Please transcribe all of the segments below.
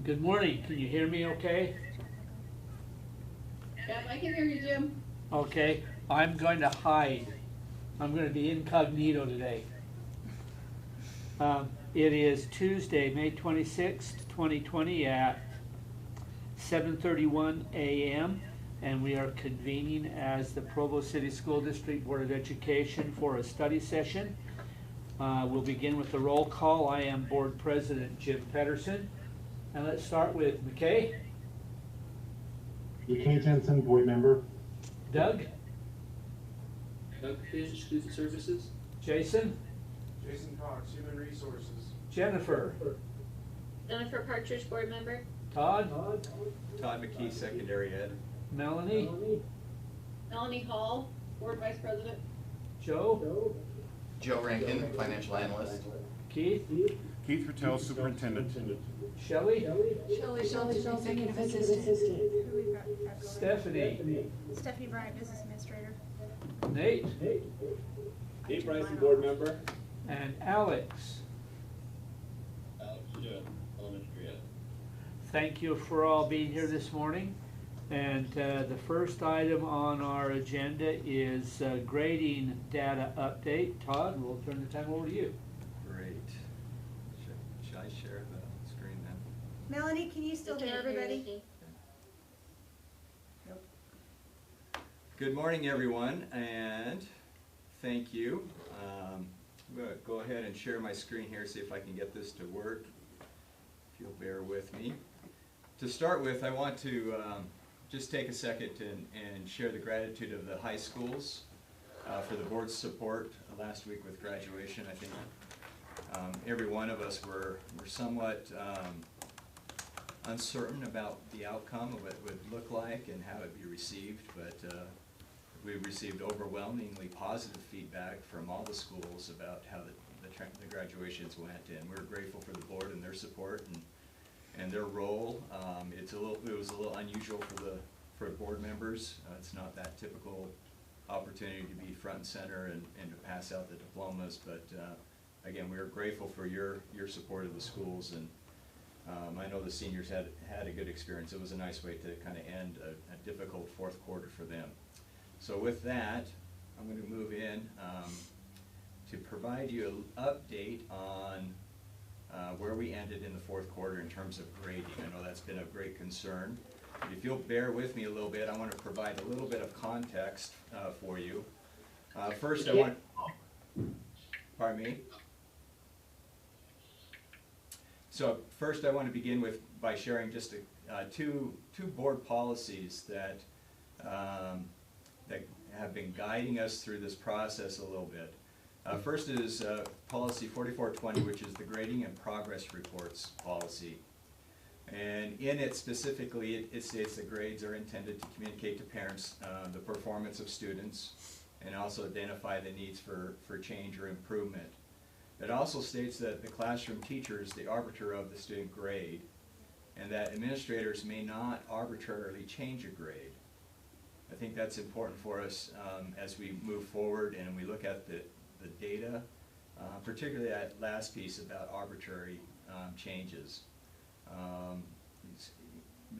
Good morning. Can you hear me okay? Yep, I can hear you, Jim. Okay. I'm going to hide. I'm going to be incognito today. It is Tuesday, May 26th, 2020 at 7:31 a.m. and we are convening as the Provo City School District Board of Education for a study session. We'll begin with the roll call. I am Board President Jim Pedersen. And let's start with McKay. McKay Jensen, board member. Doug. Doug Fish, Student Services. Jason. Jason Cox, Human Resources. Jennifer. Jennifer Partridge, board member. Todd. Todd McKee, secondary ed. Melanie. Melanie Hall, board vice president. Joe. Joe Rankin, financial analyst. Keith. Keith Patel, superintendent. Shelley. Shelley Schultz, executive assistant. Stephanie. Stephanie Bryant, business administrator. Nate. Dave Bryson, board member. And Alex. Alex elementary ed. Thank you for all being here this morning. And the first item on our agenda is grading data update. Todd, we'll turn the time over to you. Great. Should I share the screen then? Melanie, can you still hear everybody? Nope. Good morning, everyone, and thank you. I'm going to go ahead and share my screen here, see if I can get this to work, if you'll bear with me. To start with, I want to just take a second and share the gratitude of the high schools for the board's support last week with graduation. I think every one of us were somewhat uncertain about the outcome of what it would look like and how it would be received, but we received overwhelmingly positive feedback from all the schools about how the graduations went, and we're grateful for the board and their support and their role. It was a little unusual for board members. It's not that typical opportunity to be front and center and to pass out the diplomas, but again, we are grateful for your support of the schools, and I know the seniors had a good experience. It was a nice way to kind of end a difficult fourth quarter for them. So with that, I'm going to move in to provide you an update on where we ended in the fourth quarter in terms of grading. I know that's been a great concern. If you'll bear with me a little bit, I want to provide a little bit of context for you. First, pardon me? So first I want to begin by sharing just two board policies that have been guiding us through this process a little bit. First is policy 4420, which is the grading and progress reports policy. And in it specifically, it states that grades are intended to communicate to parents the performance of students and also identify the needs for change or improvement. It also states that the classroom teacher is the arbiter of the student grade and that administrators may not arbitrarily change a grade. I think that's important for us as we move forward and we look at the data, particularly that last piece about arbitrary changes.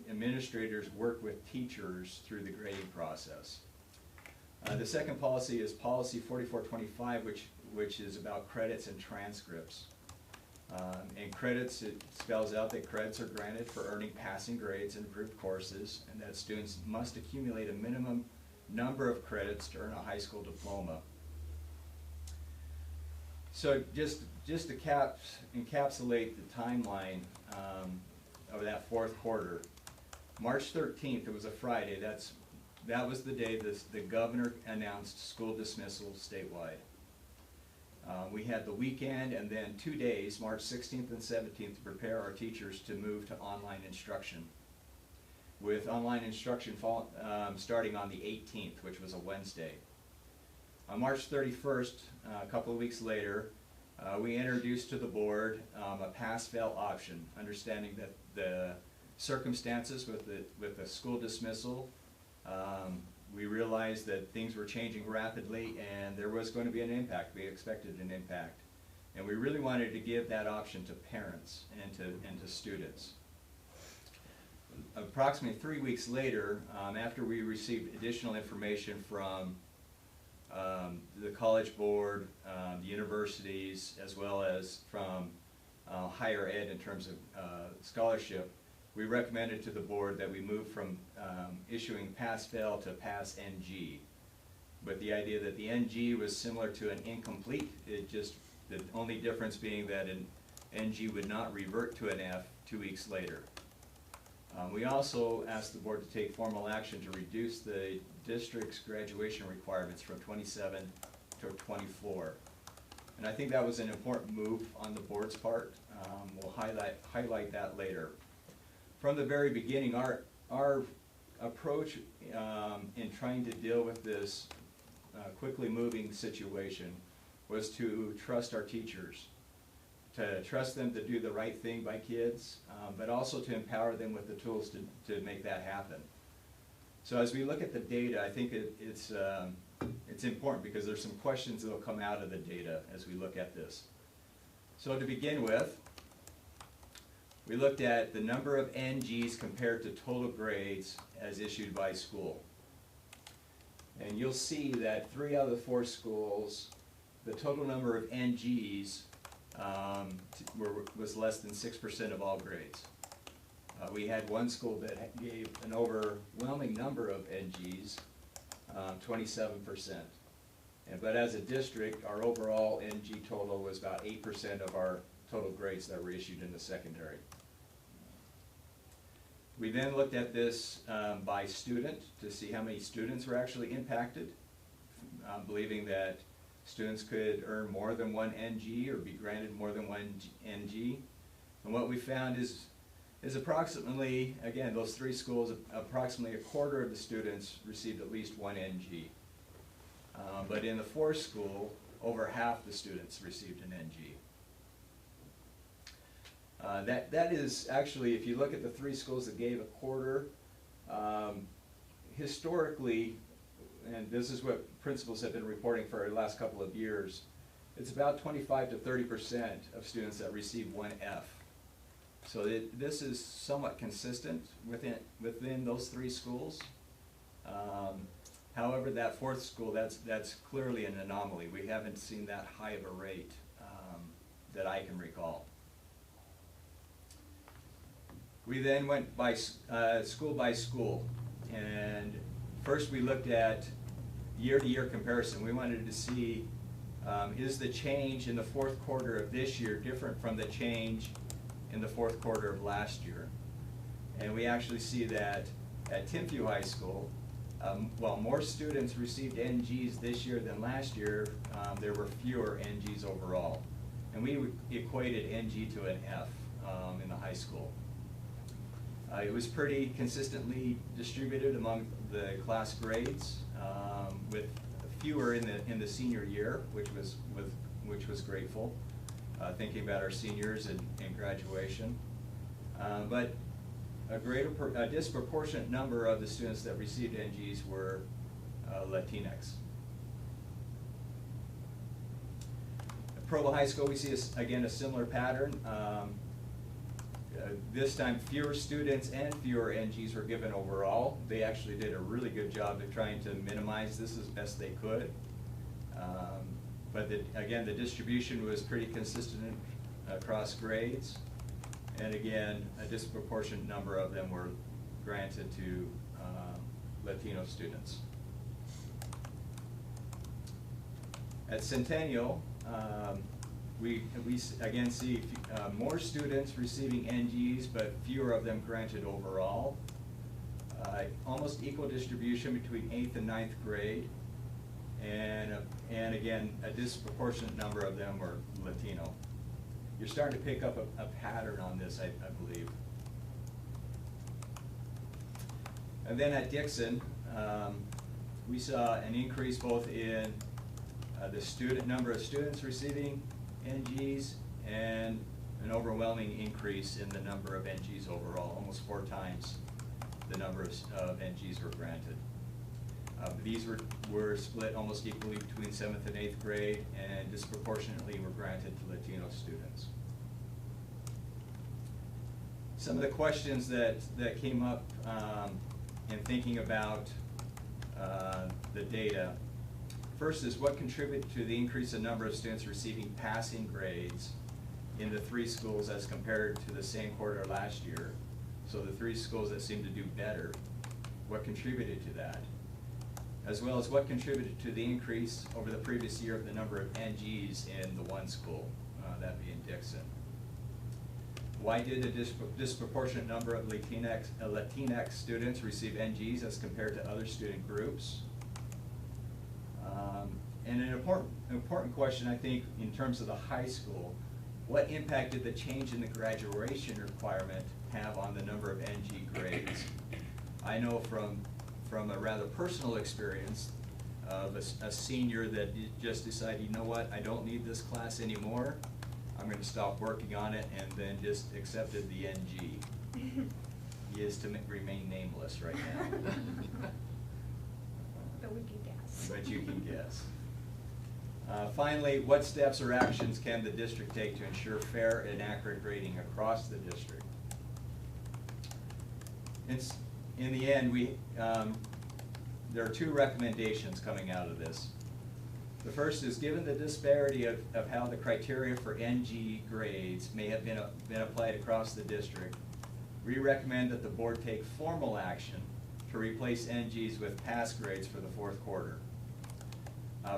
Administrators work with teachers through the grading process. The second policy is policy 4425, which is about credits and transcripts. And credits, it spells out that credits are granted for earning passing grades in approved courses, and that students must accumulate a minimum number of credits to earn a high school diploma. So just to encapsulate the timeline of that fourth quarter, March 13th, it was a Friday, that was the day the governor announced school dismissal statewide. We had the weekend and then 2 days, March 16th and 17th, to prepare our teachers to move to online instruction, with online instruction starting on the 18th, which was a Wednesday. On March 31st, a couple of weeks later, we introduced to the board a pass-fail option, understanding that the circumstances with the school dismissal, we realized that things were changing rapidly and there was going to be an impact. We expected an impact. And we really wanted to give that option to parents and to students. approximately 3 weeks later, after we received additional information from the College Board, the universities, as well as from higher ed in terms of scholarship, we recommended to the board that we move from issuing pass-fail to pass-NG. But the idea that the NG was similar to an incomplete, the only difference being that an NG would not revert to an F 2 weeks later. We also asked the board to take formal action to reduce the district's graduation requirements from 27 to 24. And I think that was an important move on the board's part. We'll highlight that later. From the very beginning, our approach in trying to deal with this quickly moving situation was to trust our teachers, to trust them to do the right thing by kids, but also to empower them with the tools to make that happen. So as we look at the data, I think it's important because there's some questions that will come out of the data as we look at this. So to begin with, we looked at the number of NGs compared to total grades as issued by school. And you'll see that 3 out of the 4 schools, the total number of NGs was less than 6% of all grades. We had one school that gave an overwhelming number of NGs, 27%. But as a district, our overall NG total was about 8% of our total grades that were issued in the secondary. We then looked at this by student to see how many students were actually impacted, believing that students could earn more than 1 NG or be granted more than 1 NG. And what we found is approximately, again, those 3 schools, approximately a quarter of the students received at least 1 NG. But in the 4th school, over half the students received an NG. That is actually, if you look at the 3 schools that gave a quarter, historically, and this is what principals have been reporting for the last couple of years, it's about 25 to 30% of students that receive 1 F. So this is somewhat consistent within those 3 schools. However, that 4th school, that's clearly an anomaly. We haven't seen that high of a rate that I can recall. We then went by school, and first we looked at year-to-year comparison. We wanted to see is the change in the 4th quarter of this year different from the change in the 4th quarter of last year. And we actually see that at Timpview High School, while more students received NGs this year than last year, there were fewer NGs overall. And we equated NG to an F in the high school. It was pretty consistently distributed among the class grades, with fewer in the senior year, which was grateful, thinking about our seniors and graduation. But a disproportionate number of the students that received NGs were Latinx. At Provo High School, we see again a similar pattern. This time, fewer students and fewer NGs were given overall. They actually did a really good job of trying to minimize this as best they could. But again, the distribution was pretty consistent across grades. And again, a disproportionate number of them were granted to Latino students. At Centennial, we again see more students receiving NGs, but fewer of them granted overall. Almost equal distribution between 8th and 9th grade, and again, a disproportionate number of them were Latino. You're starting to pick up a pattern on this, I believe. And then at Dixon, we saw an increase both in the number of students receiving NGs and an overwhelming increase in the number of NGs overall, almost 4 times the number of NGs were granted. These were split almost equally between 7th and 8th grade, and disproportionately were granted to Latino students. Some of the questions that came up in thinking about the data. First is what contributed to the increase in number of students receiving passing grades in the 3 schools as compared to the same quarter last year? So the 3 schools that seem to do better, what contributed to that? As well as what contributed to the increase over the previous year of the number of NGs in the 1 school, that being Dixon? Why did a disproportionate number of Latinx students receive NGs as compared to other student groups? And an important question, I think, in terms of the high school, what impact did the change in the graduation requirement have on the number of NG grades? I know from a rather personal experience of a senior that just decided, you know what, I don't need this class anymore. I'm going to stop working on it, and then just accepted the NG. He is to remain nameless right now. But we can guess. But you can guess. Finally, what steps or actions can the district take to ensure fair and accurate grading across the district? In the end, there are 2 recommendations coming out of this. The first is, given the disparity of how the criteria for NG grades may have been applied across the district, we recommend that the board take formal action to replace NGs with pass grades for the 4th quarter.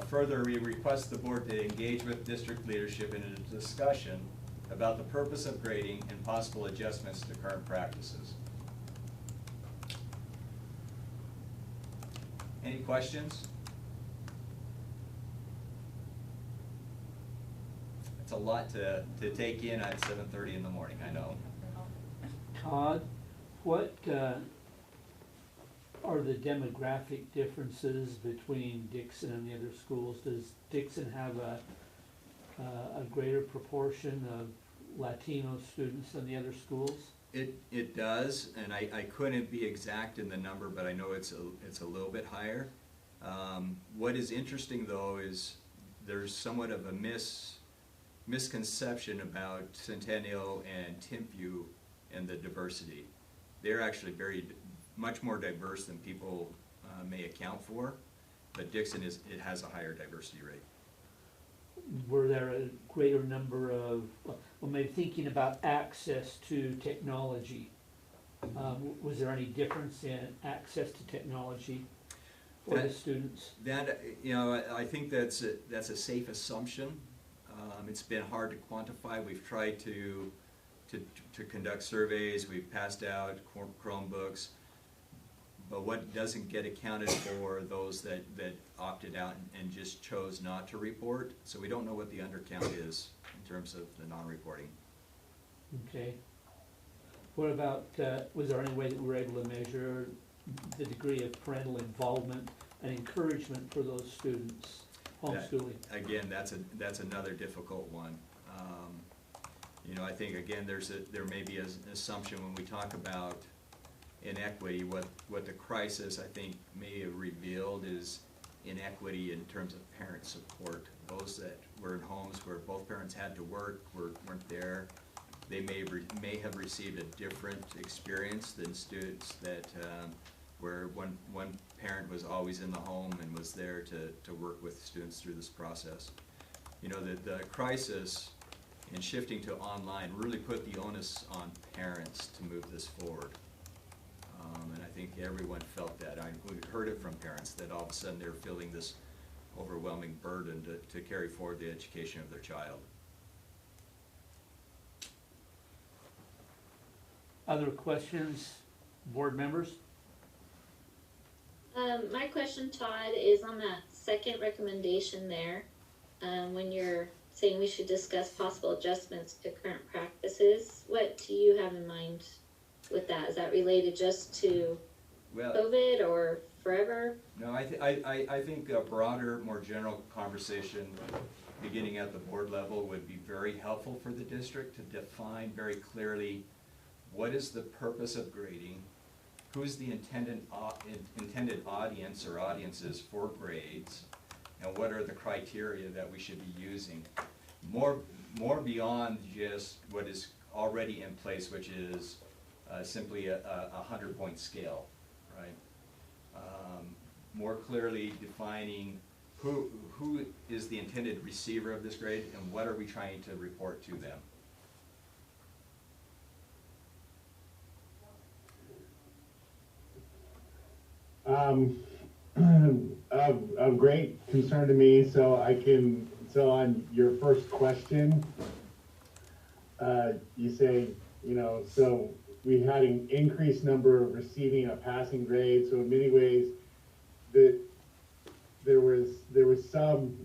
Further, we request the board to engage with district leadership in a discussion about the purpose of grading and possible adjustments to current practices. Any questions? It's a lot to take in at 7:30 in the morning, I know. Todd, what are the demographic differences between Dixon and the other schools? Does Dixon have a greater proportion of Latino students than the other schools? It does, and I couldn't be exact in the number, but I know it's a little bit higher. What is interesting though is there's somewhat of a misconception about Centennial and Timpview and the diversity. They're actually much more diverse than people may account for, but Dixon has a higher diversity rate. Were there a greater number of, well, maybe thinking about access to technology, was there any difference in access to technology for the students? That, you know, I think that's a safe assumption. It's been hard to quantify. We've tried to conduct surveys. We've passed out Chromebooks. But what doesn't get accounted for those that opted out and just chose not to report. So we don't know what the undercount is in terms of the non-reporting. Okay. What about, was there any way that we were able to measure the degree of parental involvement and encouragement for those students homeschooling? Again, that's another difficult one. You know, I think again there may be an assumption when we talk about inequity. What the crisis I think may have revealed is inequity in terms of parent support. Those that were in homes where both parents had to work weren't there. They may have received a different experience than students that where one parent was always in the home and was there to work with students through this process. You know, the crisis in shifting to online really put the onus on parents to move this forward. And I think everyone felt that. I heard it from parents that all of a sudden they're feeling this overwhelming burden to carry forward the education of their child. Other questions, board members? My question, Todd, is on that second recommendation there. When you're saying we should discuss possible adjustments to current practices, what do you have in mind with that? Is that related just to COVID or forever? No, I think a broader, more general conversation beginning at the board level would be very helpful for the district to define very clearly what is the purpose of grading, who's the intended audience or audiences for grades, and what are the criteria that we should be using. More beyond just what is already in place, which is simply a 100-point scale, right? More clearly defining who is the intended receiver of this grade and what are we trying to report to them. Of great concern to me, so on your first question, you say, so we had an increased number of receiving a passing grade, so in many ways, there was some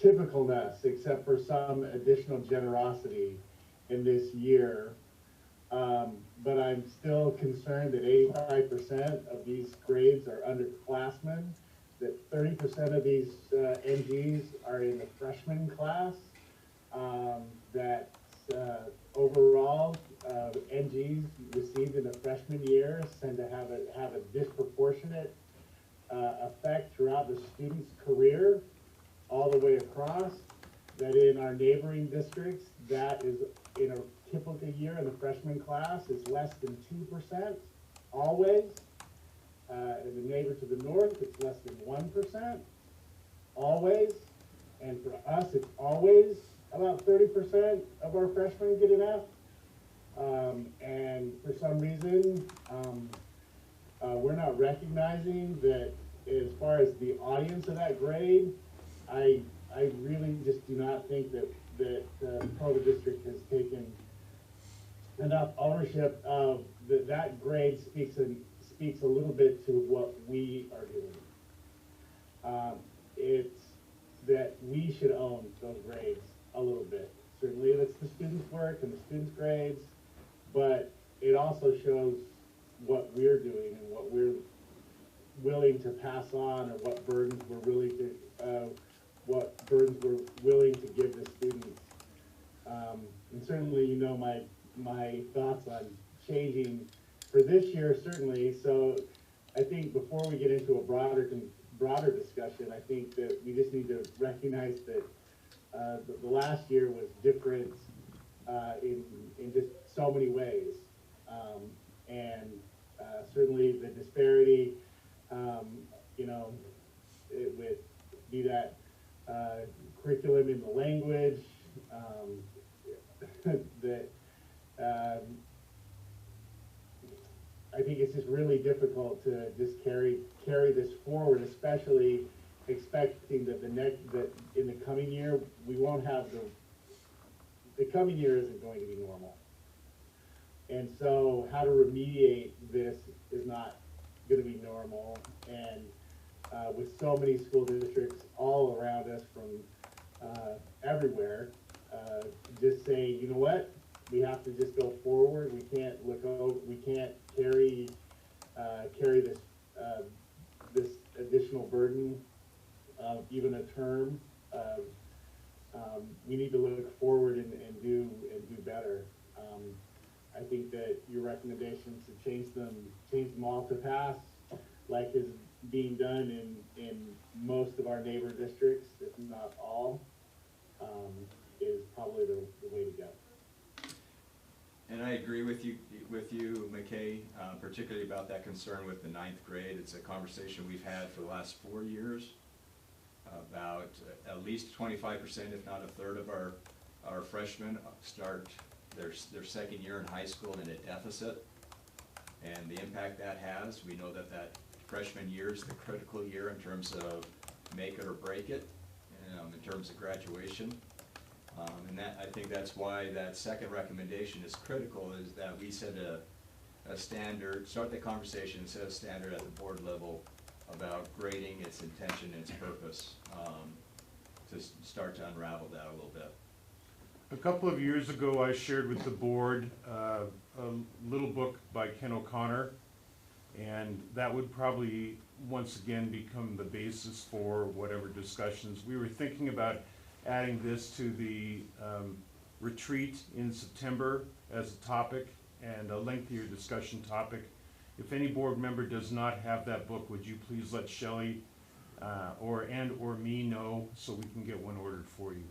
typicalness, except for some additional generosity in this year. But I'm still concerned that 85% of these grades are underclassmen, that 30% of these NGs are in the freshman class, that overall NGs received in the freshman year tend to have a disproportionate effect throughout the student's career all the way across, that in our neighboring districts, that is in a typical year in the freshman class is less than 2%, always. In the neighbor to the north, it's less than 1%, always. And for us, it's always about 30% of our freshmen get an F. And for some reason, we're not recognizing that as far as the audience of that grade, I really just do not think that the Provo district has taken enough ownership of that grade speaks a little bit to what we are doing. It's that we should own those grades a little bit. Certainly it's the students' work and the students' grades, but it also shows what we're doing and what we're willing to pass on, or what burdens we're willing to give the students. And certainly, my thoughts on changing for this year, certainly. So I think before we get into a broader discussion, I think that we just need to recognize that the last year was different in just so many ways. And certainly the disparity, it would be that curriculum in the language, that I think it's just really difficult to just carry this forward, especially expecting that that in the coming year we won't have the coming year isn't going to be normal. And so how to remediate this is not going to be normal. And with so many school districts all around us from everywhere, just saying, you know what, we have to just go forward. We can't we can't carry this additional burden of even a term. We need to look forward and do better. I think that your recommendations to change them all to pass, like is being done in most of our neighbor districts, if not all, is probably the way to go. And I agree with you, McKay, particularly about that concern with the 9th grade. It's a conversation we've had for the last 4 years about at least 25%, if not a third of our freshmen start their second year in high school in a deficit, and the impact that has. We know that freshman year is the critical year in terms of make it or break it, in terms of graduation. And I think that's why that second recommendation is critical, is that we set a standard, start the conversation and set a standard at the board level about grading, its intention, and its purpose, to start to unravel that a little bit. A couple of years ago, I shared with the board a little book by Ken O'Connor, and that would probably once again become the basis for whatever discussions. We were thinking about adding this to the retreat in September as a topic and a lengthier discussion topic. If any board member does not have that book, would you please let Shelley or me know so we can get one ordered for you.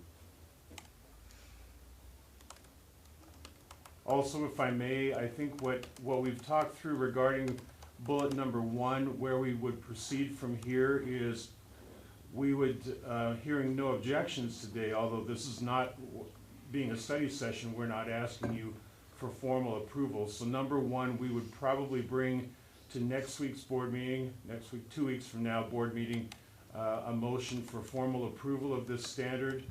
Also, if I may, I think what we've talked through regarding bullet number 1, where we would proceed from here is we would, hearing no objections today, although this is not, being a study session, we're not asking you for formal approval. So number 1, we would probably bring to next week's board meeting, next week, 2 weeks from now, board meeting, a motion for formal approval of this standard.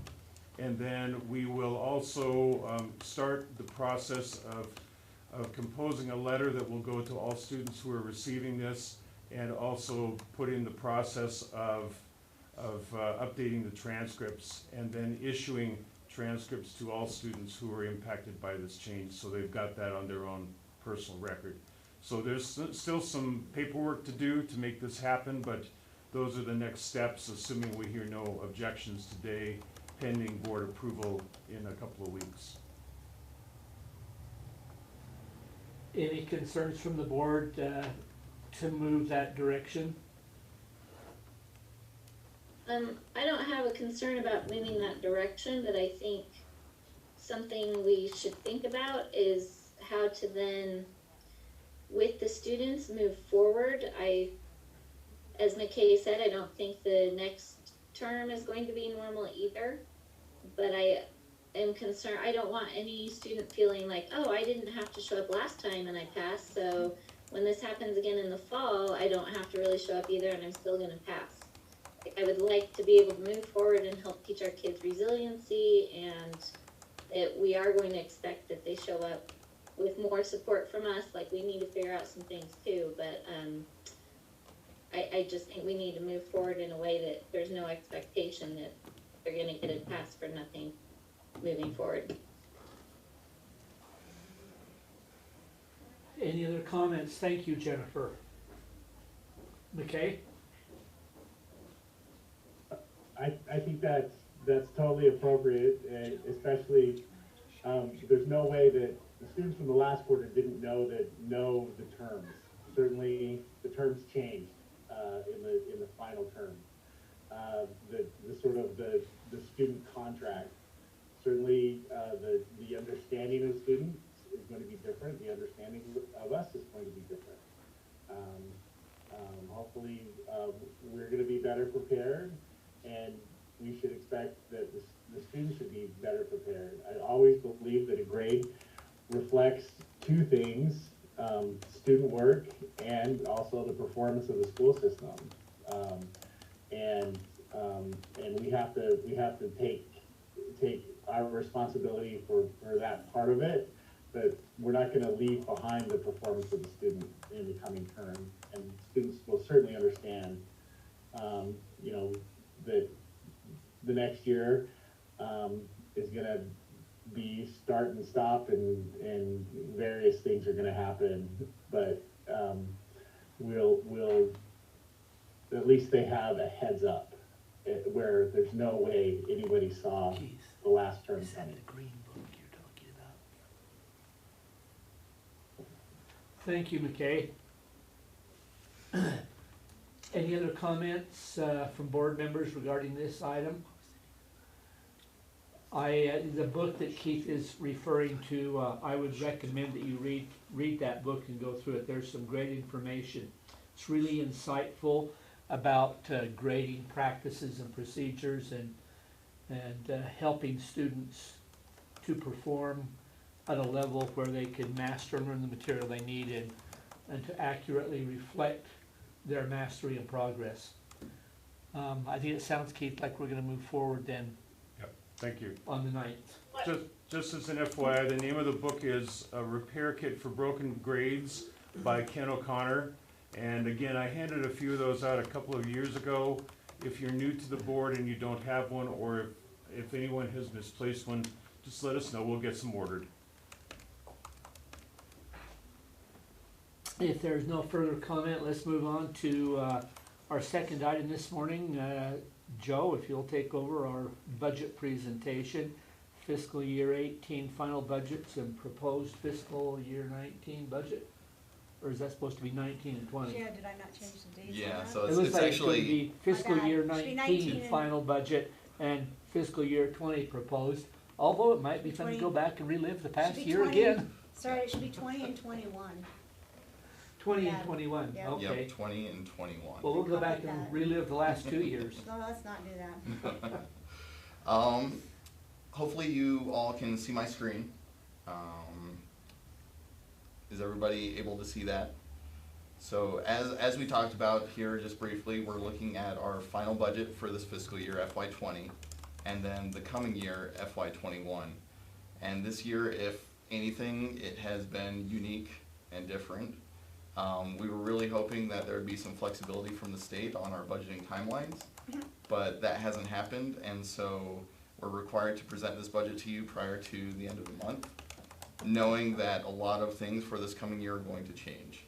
And then we will also start the process of composing a letter that will go to all students who are receiving this, and also put in the process of updating the transcripts, and then issuing transcripts to all students who are impacted by this change, so they've got that on their own personal record. So there's still some paperwork to do to make this happen, but those are the next steps, assuming we hear no objections today, pending board approval in a couple of weeks. Any concerns from the board to move that direction? I don't have a concern about moving that direction, but I think something we should think about is how to then, with the students, move forward. As McKay said, I don't think the next term is going to be normal either, but I am concerned. I don't want any student feeling like, oh, I didn't have to show up last time and I passed, so when this happens again in the fall, I don't have to really show up either and I'm still gonna pass. I would like to be able to move forward and help teach our kids resiliency, and that we are going to expect that they show up with more support from us. Like, we need to figure out some things too, but I just think we need to move forward in a way that there's no expectation that they're gonna get a pass for nothing moving forward. Any other comments? Thank you, Jennifer. McKay? I think that's totally appropriate, and especially, there's no way that the students from the last quarter didn't know the terms. Certainly, the terms changed, in the final term. The sort of the student contract, certainly, the understanding of students is going to be different, the understanding of us is going to be different. Hopefully, we're gonna be better prepared, and we should expect that the students should be better prepared. I always believe that a grade reflects two things, student work and also the performance of the school system. And we have to take our responsibility for that part of it, but we're not gonna leave behind the performance of the student in the coming term. And students will certainly understand, that the next year is gonna be start and stop, and various things are gonna happen, but we'll at least they have a heads up where there's no way anybody saw the last term coming. Green book you're talking about. Thank you, McKay. Any other comments from board members regarding this item? The book that Keith is referring to, I would recommend that you read that book and go through it. There's some great information. It's really insightful about grading practices and procedures, and helping students to perform at a level where they can master and learn the material they need, and to accurately reflect their mastery and progress. I think it sounds, Keith, like we're gonna move forward then Yep, thank you. on the 9th. Just as an FYI, the name of the book is A Repair Kit for Broken Grades by Ken O'Connor. And again, I handed a few of those out a couple of years ago. If you're new to the board and you don't have one, or if anyone has misplaced one, just let us know, we'll get some ordered. If there's no further comment, let's move on to our second item this morning. Joe, if you'll take over our budget presentation, fiscal year 18 final budgets and proposed fiscal year 19 budget. Or is that supposed to be 19 and 20? Yeah, did I not change the dates? Yeah, on that? so It it's, looks it's like it's going to actually, be fiscal My year bad. Should be 19 19 and- final budget and fiscal year 20 proposed, although it might be fun to go back and relive the past be year 20. again. Sorry, it should be 20 and 21. 20 Yeah. and 21, Yeah. okay. Yep, 20 and 21. Well, we'll go back Copy and that. relive the last 2 years. No, let's not do that. Hopefully you all can see my screen. Is everybody able to see that? So as we talked about here just briefly, we're looking at our final budget for this fiscal year FY20 and then the coming year FY21. And this year, if anything, it has been unique and different. We were really hoping that there would be some flexibility from the state on our budgeting timelines, but that hasn't happened, and so we're required to present this budget to you prior to the end of the month, knowing that a lot of things for this coming year are going to change.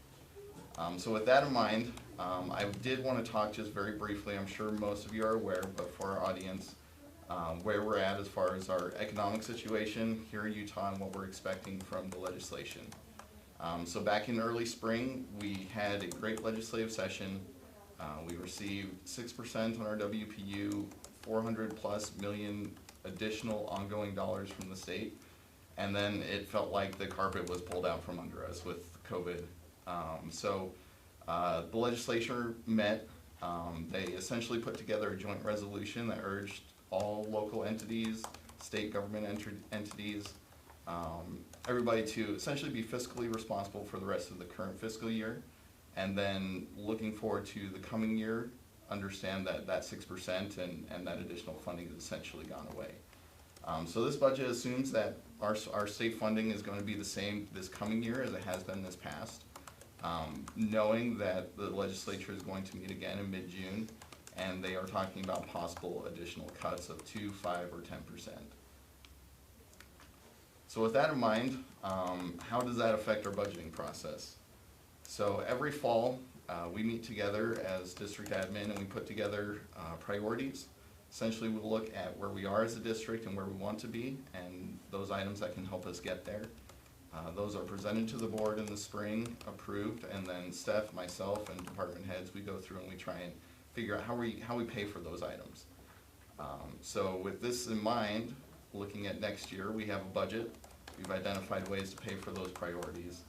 So with that in mind, I did want to talk just very briefly, I'm sure most of you are aware, but for our audience, where we're at as far as our economic situation here in Utah and what we're expecting from the legislation. So back in early spring, we had a great legislative session. We received 6% on our WPU, 400+ million additional ongoing dollars from the state. And then it felt like the carpet was pulled out from under us with COVID. The legislature met. They essentially put together a joint resolution that urged all local entities, state government entities, everybody to essentially be fiscally responsible for the rest of the current fiscal year. And then looking forward to the coming year, understand that that 6% and that additional funding has essentially gone away. So this budget assumes that our state funding is going to be the same this coming year as it has been this past, knowing that the legislature is going to meet again in mid-June, and they are talking about possible additional cuts of 2%, 5%, or 10%. So with that in mind, how does that affect our budgeting process? So every fall, we meet together as district admin and we put together priorities. Essentially, we look at where we are as a district and where we want to be and those items that can help us get there. Those are presented to the board in the spring, approved, and then Steph, myself, and department heads, we go through and we try and figure out how we pay for those items. So with this in mind, looking at next year, we have a budget. We've identified ways to pay for those priorities.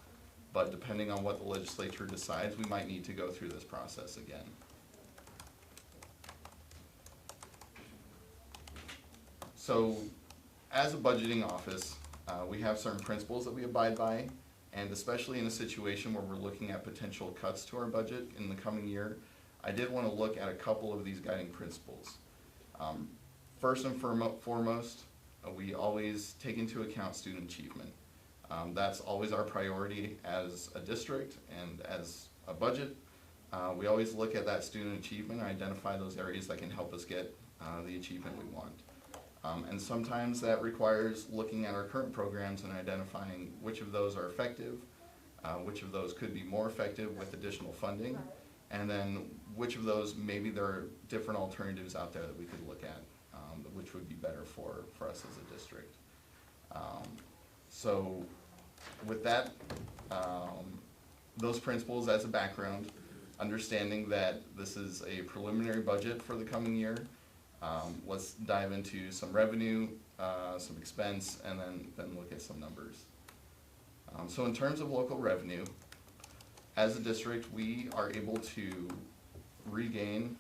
But depending on what the legislature decides, we might need to go through this process again. So as a budgeting office, we have certain principles that we abide by, and especially in a situation where we're looking at potential cuts to our budget in the coming year, I did want to look at a couple of these guiding principles. First and foremost, we always take into account student achievement. That's always our priority as a district and as a budget. We always look at that student achievement and identify those areas that can help us get the achievement we want. And sometimes that requires looking at our current programs and identifying which of those are effective, which of those could be more effective with additional funding, and then which of those maybe there are different alternatives out there that we could look at, which would be better for us as a district. So with that, those principles as a background, understanding that this is a preliminary budget for the coming year, let's dive into some revenue, some expense, and then look at some numbers. So in terms of local revenue, as a district, we are able to regain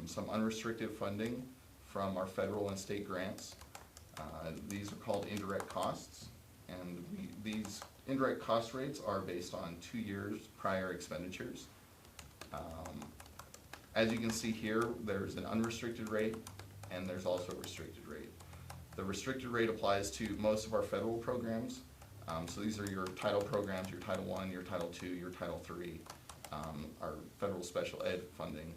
some unrestricted funding from our federal and state grants. These are called indirect costs, and these indirect cost rates are based on 2 years prior expenditures. As you can see here, there's an unrestricted rate and there's also a restricted rate. The restricted rate applies to most of our federal programs. So these are your Title programs, your Title I, your Title II, your Title III, our federal special ed funding.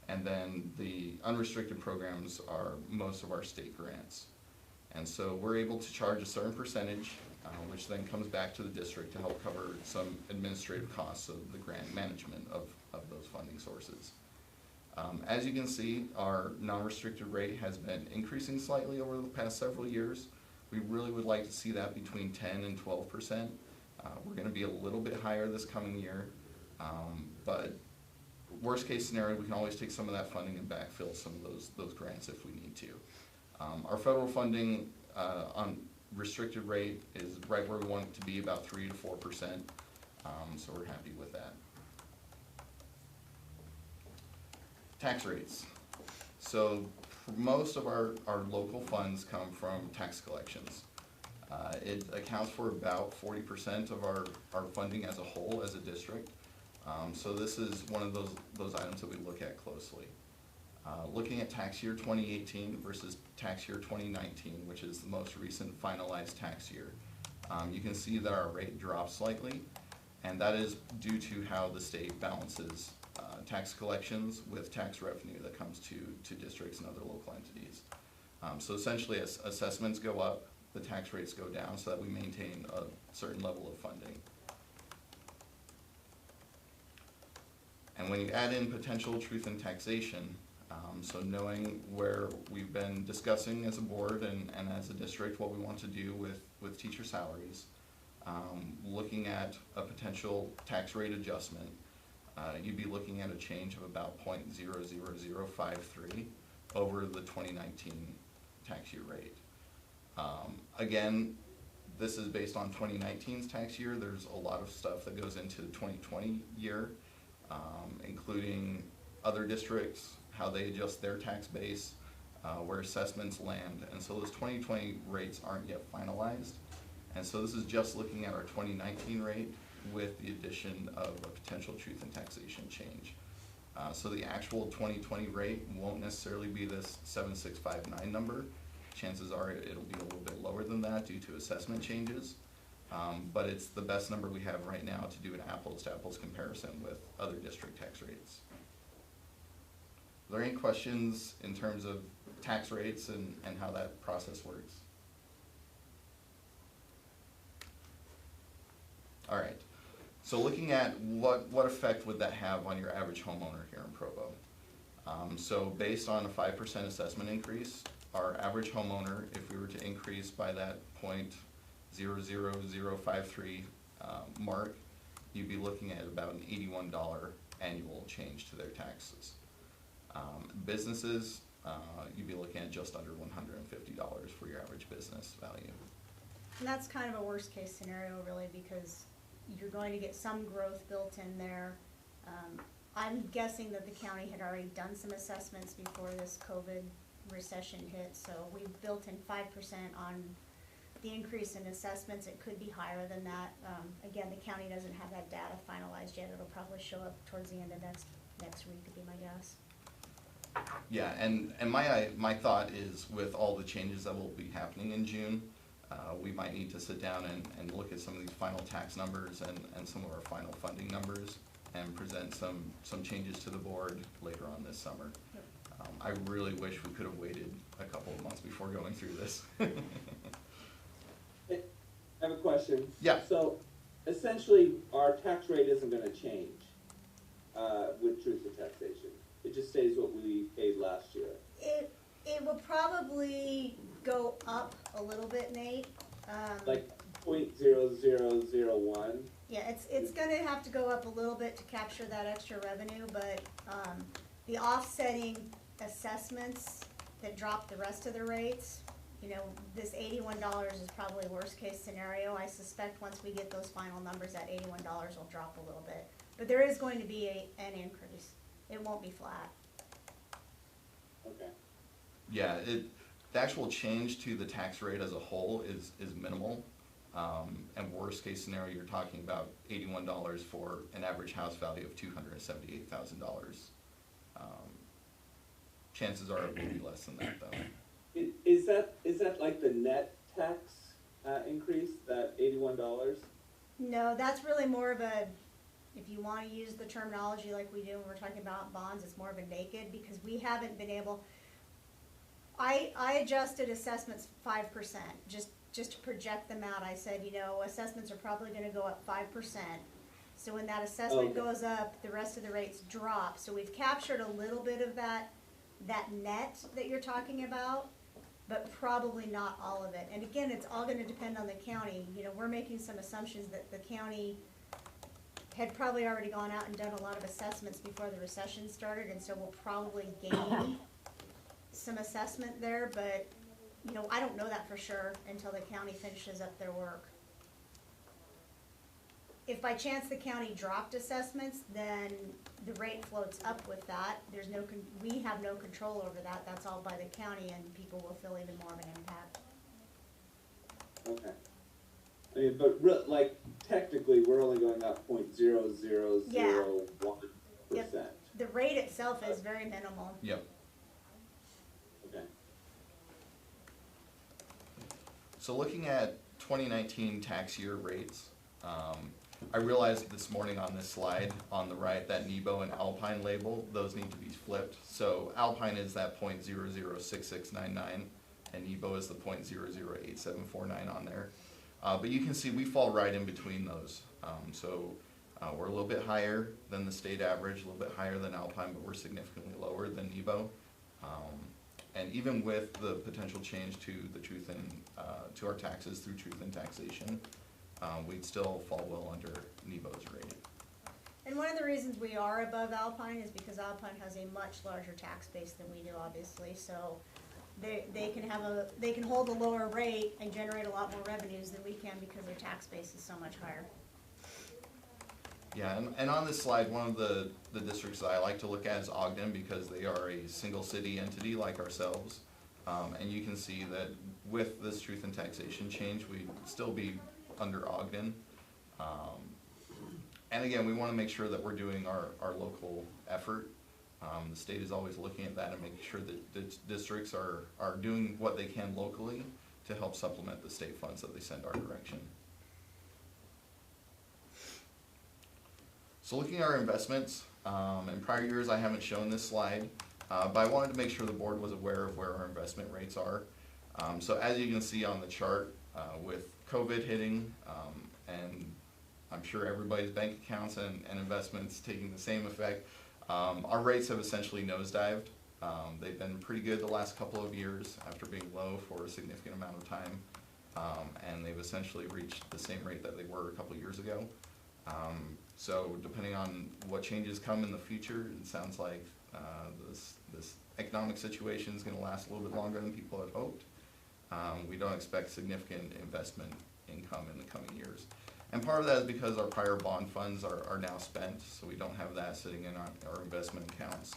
And then the unrestricted programs are most of our state grants. And so we're able to charge a certain percentage, which then comes back to the district to help cover some administrative costs of the grant management of those funding sources. As you can see, our non-restricted rate has been increasing slightly over the past several years. We really would like to see that between 10 and 12%. We're going to be a little bit higher this coming year, but worst case scenario, we can always take some of that funding and backfill some of those grants if we need to. Our federal funding restricted rate is right where we want it to be, about 3 to 4%. So we're happy with that. Tax rates. So most of our local funds come from tax collections. It accounts for about 40% of our funding as a whole as a district. So this is one of those items that we look at closely. Looking at tax year 2018 versus tax year 2019, which is the most recent finalized tax year, you can see that our rate dropped slightly, and that is due to how the state balances tax collections with tax revenue that comes to districts and other local entities. So essentially, as assessments go up, the tax rates go down so that we maintain a certain level of funding. And when you add in potential truth in taxation, so knowing where we've been discussing as a board and as a district what we want to do with teacher salaries, looking at a potential tax rate adjustment, you'd be looking at a change of about 0.00053 over the 2019 tax year rate. Again, this is based on 2019's tax year. There's a lot of stuff that goes into the 2020 year, including other districts, how they adjust their tax base, where assessments land, and so those 2020 rates aren't yet finalized. And so this is just looking at our 2019 rate with the addition of a potential truth in taxation change. So the actual 2020 rate won't necessarily be this 7659 number. Chances are it'll be a little bit lower than that due to assessment changes. But it's the best number we have right now to do an apples to apples comparison with other district tax rates. Are there any questions in terms of tax rates and how that process works? All right, so looking at what effect would that have on your average homeowner here in Provo? So based on a 5% assessment increase, our average homeowner, if we were to increase by that 0.00053 mark, you'd be looking at about an $81 annual change to their taxes. Businesses, you'd be looking at just under $150 for your average business value. And that's kind of a worst case scenario really, because you're going to get some growth built in there. I'm guessing that the county had already done some assessments before this COVID recession hit, so we've built in 5% on the increase in assessments. It could be higher than that. Again, the county doesn't have that data finalized yet. It'll probably show up towards the end of next week would be my guess. Yeah, and my thought is with all the changes that will be happening in June, we might need to sit down and look at some of these final tax numbers and some of our final funding numbers and present some changes to the board later on this summer. I really wish we could have waited a couple of months before going through this. I have a question. Yeah. So essentially, our tax rate isn't gonna change with truth in taxation. It just stays what we paid last year. It will probably go up a little bit, Nate. Like 0.0001. Yeah, it's gonna have to go up a little bit to capture that extra revenue, but the offsetting assessments that drop the rest of the rates, you know, this $81 is probably worst case scenario. I suspect once we get those final numbers, that $81 will drop a little bit. But there is going to be an increase. It won't be flat. Okay. Yeah, the actual change to the tax rate as a whole is minimal. And worst case scenario, you're talking about $81 for an average house value of $278,000. Chances are it will be less than that though. Is that like the net tax increase, that $81? No, that's really more of a, if you want to use the terminology like we do when we're talking about bonds, it's more of a naked, because we haven't been able, I adjusted assessments 5%, just to project them out. I said, you know, assessments are probably going to go up 5%. So when that assessment goes up, the rest of the rates drop. So we've captured a little bit of that net that you're talking about, but probably not all of it. And again, it's all going to depend on the county. You know, we're making some assumptions that the county had probably already gone out and done a lot of assessments before the recession started, and so we'll probably gain some assessment there, but you know, I don't know that for sure until the county finishes up their work. If by chance the county dropped assessments, then the rate floats up with that. There's no, we have no control over that. That's all by the county, and people will feel even more of an impact. Okay. I mean, but like technically, we're only going up 0.0001%. The rate itself is very minimal. Yep. Okay. So looking at 2019 tax year rates, I realized this morning on this slide on the right that Nebo and Alpine label, those need to be flipped. So Alpine is that .006699 and Nebo is the .008749 on there. But you can see we fall right in between those. We're a little bit higher than the state average, a little bit higher than Alpine, but we're significantly lower than Nebo. And even with the potential change to the truth in, to our taxes through truth in taxation, we'd still fall well under Nebo's rate. And one of the reasons we are above Alpine is because Alpine has a much larger tax base than we do, obviously. So they can hold a lower rate and generate a lot more revenues than we can because their tax base is so much higher. Yeah, and on this slide, one of the districts that I like to look at is Ogden because they are a single city entity like ourselves. And you can see that with this truth in taxation change, we'd still be under Ogden. And again, we want to make sure that we're doing our local effort. The state is always looking at that and making sure that the districts are doing what they can locally to help supplement the state funds that they send our direction. So looking at our investments, in prior years I haven't shown this slide, but I wanted to make sure the board was aware of where our investment rates are. So as you can see on the chart, with COVID hitting, and I'm sure everybody's bank accounts and investments taking the same effect, our rates have essentially nosedived. They've been pretty good the last couple of years after being low for a significant amount of time, and they've essentially reached the same rate that they were a couple of years ago. So depending on what changes come in the future, it sounds like this economic situation is going to last a little bit longer than people had hoped. We don't expect significant investment income in the coming years. And part of that is because our prior bond funds are now spent, so we don't have that sitting in our investment accounts.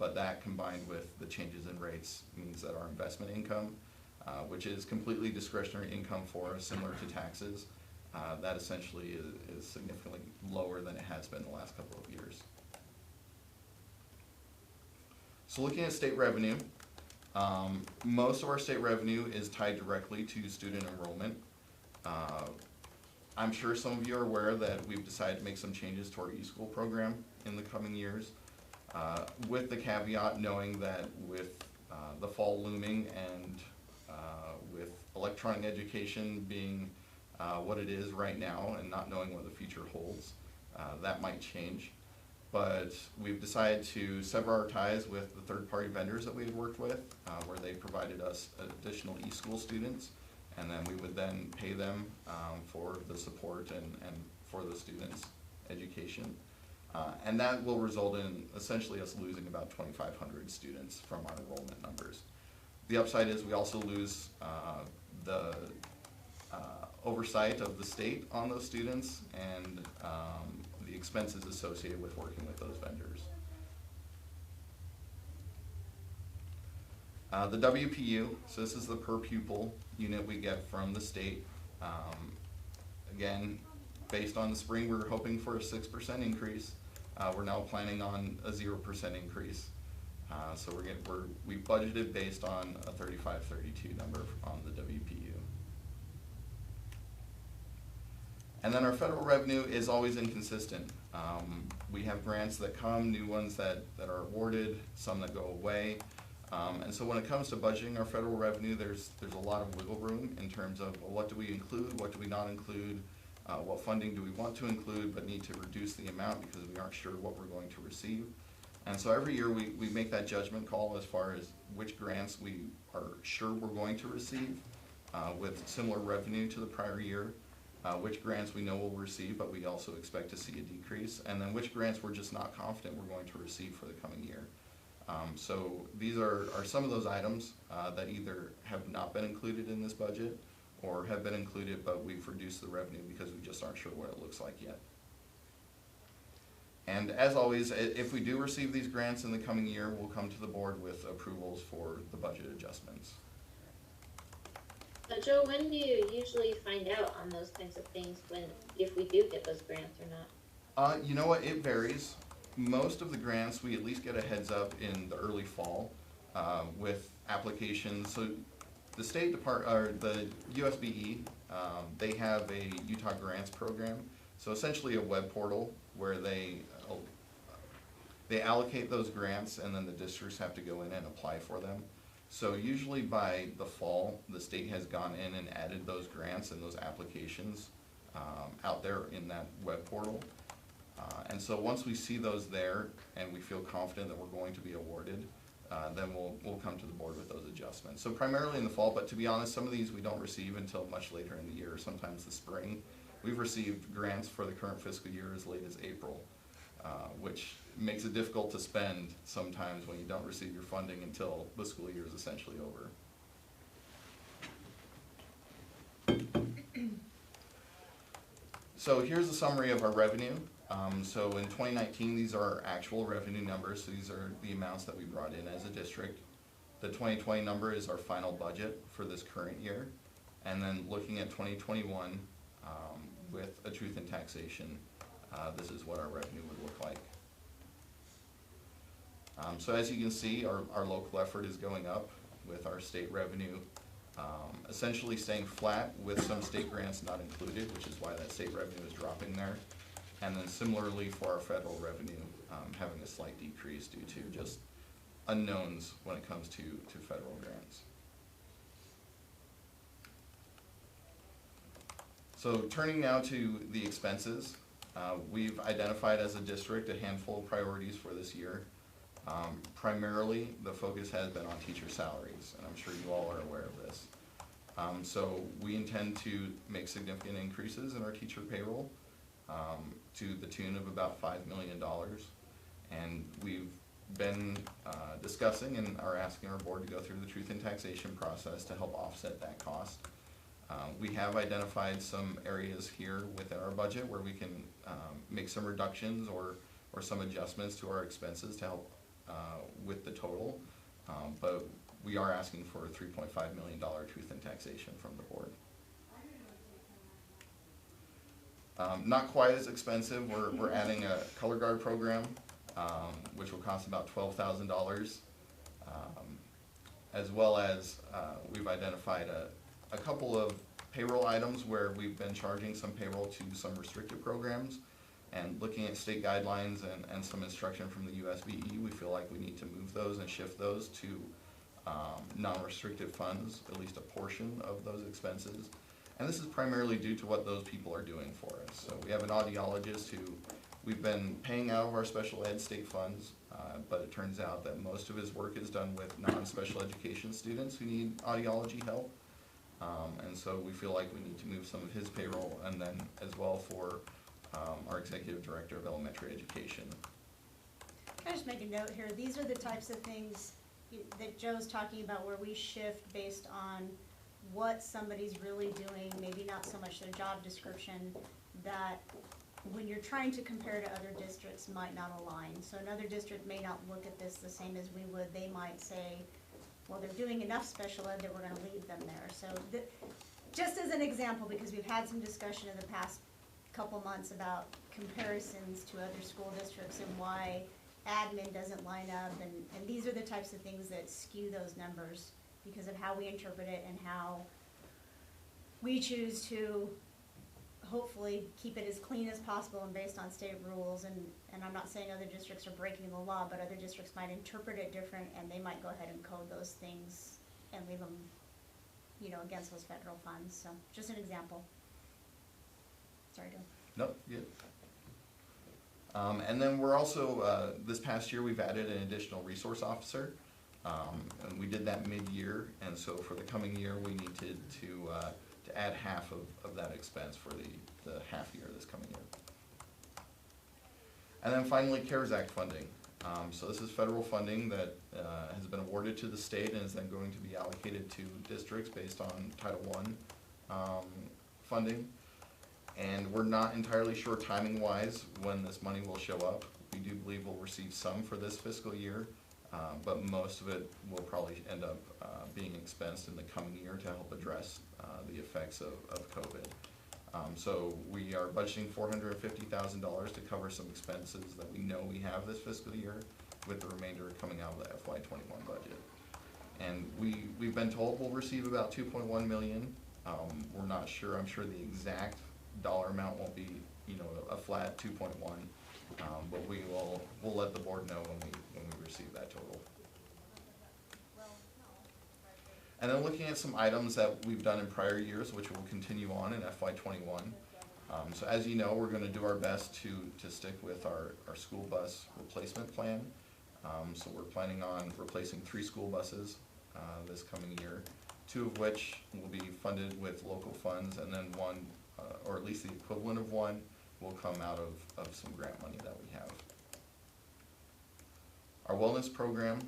But that combined with the changes in rates means that our investment income, which is completely discretionary income for us, similar to taxes, that essentially is significantly lower than it has been the last couple of years. So looking at state revenue, most of our state revenue is tied directly to student enrollment. I'm sure some of you are aware that we've decided to make some changes to our eSchool program in the coming years, with the caveat knowing that with the fall looming and with electronic education being what it is right now and not knowing what the future holds, that might change. But we've decided to sever our ties with the third-party vendors that we had worked with, where they provided us additional eSchool students, and then we would then pay them for the support and for the students' education. And that will result in essentially us losing about 2,500 students from our enrollment numbers. The upside is we also lose the oversight of the state on those students and the expenses associated with working with those vendors. The WPU, so this is the per pupil unit we get from the state. Again, based on the spring, we were hoping for a 6% increase. We're now planning on a 0% increase. So we budgeted based on a 35-32 number on the WPU. And then our federal revenue is always inconsistent. We have grants that come, new ones that are awarded, some that go away. And so when it comes to budgeting our federal revenue, there's a lot of wiggle room in terms of, well, what do we include, what do we not include, what funding do we want to include but need to reduce the amount because we aren't sure what we're going to receive. And so every year we make that judgment call as far as which grants we are sure we're going to receive with similar revenue to the prior year, which grants we know we'll receive but we also expect to see a decrease, and then which grants we're just not confident we're going to receive for the coming year. So these are some of those items that either have not been included in this budget or have been included, but we've reduced the revenue because we just aren't sure what it looks like yet. And as always, if we do receive these grants in the coming year, we'll come to the board with approvals for the budget adjustments. Joe, when do you usually find out on those kinds of things, if we do get those grants or not? You know what, it varies. Most of the grants, we at least get a heads up in the early fall with applications. So the State Department, or the USBE, they have a Utah Grants program. So essentially a web portal where they allocate those grants and then the districts have to go in and apply for them. So usually by the fall, the state has gone in and added those grants and those applications out there in that web portal. And so once we see those there and we feel confident that we're going to be awarded, then we'll come to the board with those adjustments. So primarily in the fall, but to be honest, some of these we don't receive until much later in the year, sometimes the spring. We've received grants for the current fiscal year as late as April, which makes it difficult to spend sometimes when you don't receive your funding until the school year is essentially over. So here's a summary of our revenue. So in 2019, these are our actual revenue numbers. So these are the amounts that we brought in as a district. The 2020 number is our final budget for this current year. And then looking at 2021 with a truth in taxation, this is what our revenue would look like. So as you can see, our local effort is going up with our state revenue essentially staying flat with some state grants not included, which is why that state revenue is dropping there. And then similarly for our federal revenue, having a slight decrease due to just unknowns when it comes to federal grants. So turning now to the expenses, we've identified as a district a handful of priorities for this year. Primarily, the focus has been on teacher salaries, and I'm sure you all are aware of this. So we intend to make significant increases in our teacher payroll to the tune of about $5 million. And we've been discussing and are asking our board to go through the truth in taxation process to help offset that cost. We have identified some areas here within our budget where we can make some reductions or some adjustments to our expenses to help with the total, but we are asking for a $3.5 million truth in taxation from the board. Not quite as expensive. We're adding a color guard program, which will cost about $12,000, as well as we've identified a couple of payroll items where we've been charging some payroll to some restricted programs. And looking at state guidelines and some instruction from the USBE, we feel like we need to move those and shift those to non-restricted funds, at least a portion of those expenses. And this is primarily due to what those people are doing for us. So we have an audiologist who we've been paying out of our special ed state funds, but it turns out that most of his work is done with non-special education students who need audiology help. And so we feel like we need to move some of his payroll, and then as well for our Executive Director of Elementary Education. Can I just make a note here? These are the types of things that Joe's talking about where we shift based on what somebody's really doing, maybe not so much their job description, that when you're trying to compare to other districts might not align. So another district may not look at this the same as we would. They might say, well, they're doing enough special ed that we're gonna leave them there. So just as an example, because we've had some discussion in the past couple months about comparisons to other school districts and why admin doesn't line up, and these are the types of things that skew those numbers because of how we interpret it and how we choose to hopefully keep it as clean as possible and based on state rules. And I'm not saying other districts are breaking the law, but other districts might interpret it different, and they might go ahead and code those things and leave them, you know, against those federal funds. So just an example. Sorry, Joe. Nope, good. And then we're also, this past year, we've added an additional resource officer. And we did that mid-year, and so for the coming year, we needed to add half of that expense for the half year this coming year. And then finally, CARES Act funding. So this is federal funding that has been awarded to the state and is then going to be allocated to districts based on Title I funding. And we're not entirely sure timing-wise when this money will show up. We do believe we'll receive some for this fiscal year, but most of it will probably end up being expensed in the coming year to help address the effects of COVID. So we are budgeting $450,000 to cover some expenses that we know we have this fiscal year, with the remainder coming out of the FY21 budget. And we've been told we'll receive about 2.1 million. We're not sure. I'm sure the exact dollar amount won't be, a flat 2.1, but we'll let the board know when we receive that total. And then looking at some items that we've done in prior years, which will continue on in FY21. So as you know, we're going to do our best to stick with our school bus replacement plan. So we're planning on replacing 3 school buses this coming year, 2 of which will be funded with local funds, and then 1, or at least the equivalent of 1, will come out of some grant money that we have. Our wellness program,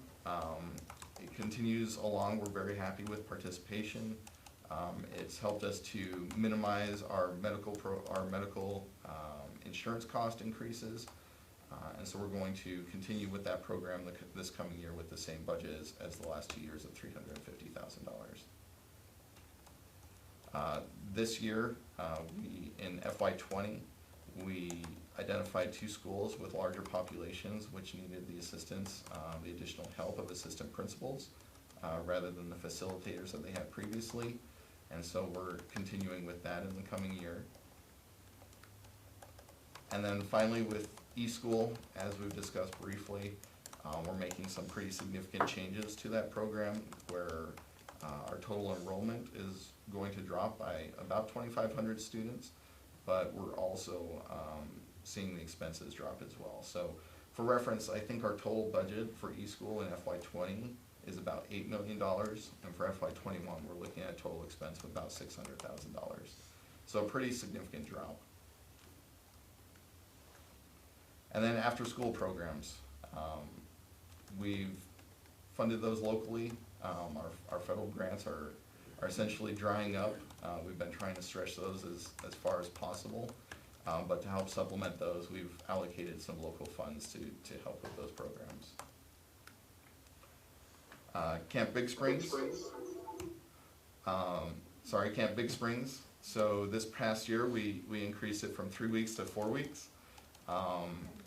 it continues along. We're very happy with participation. It's helped us to minimize our medical insurance cost increases, and so we're going to continue with that program this coming year with the same budget as the last 2 years of $350,000. This year, in FY20, we identified 2 schools with larger populations which needed the assistance, the additional help of assistant principals rather than the facilitators that they had previously. And so we're continuing with that in the coming year. And then finally with eSchool, as we've discussed briefly, we're making some pretty significant changes to that program where our total enrollment is going to drop by about 2,500 students, but we're also seeing the expenses drop as well. So for reference, I think our total budget for eSchool in FY20 is about $8 million, and for FY21 we're looking at a total expense of about $600,000. So a pretty significant drop. And then after school programs, we've funded those locally. Our federal grants are essentially drying up. We've been trying to stretch those as far as possible, but to help supplement those, we've allocated some local funds to help with those programs. Camp Big Springs. Camp Big Springs. So this past year, we increased it from 3 weeks to 4 weeks.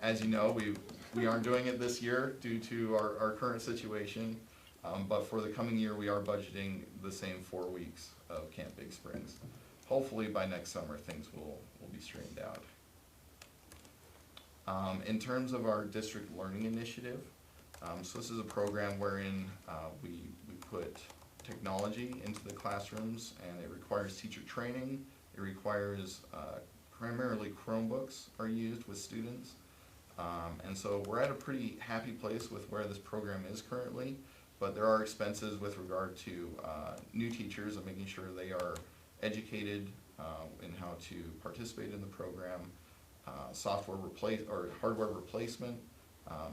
As you know, we aren't doing it this year due to our current situation, but for the coming year, we are budgeting the same 4 weeks of Camp Big Springs. Hopefully by next summer, things will be straightened out. In terms of our district learning initiative, so this is a program wherein we put technology into the classrooms, and it requires teacher training. It requires primarily Chromebooks are used with students. And so we're at a pretty happy place with where this program is currently, but there are expenses with regard to new teachers and making sure they are educated in how to participate in the program, hardware replacement.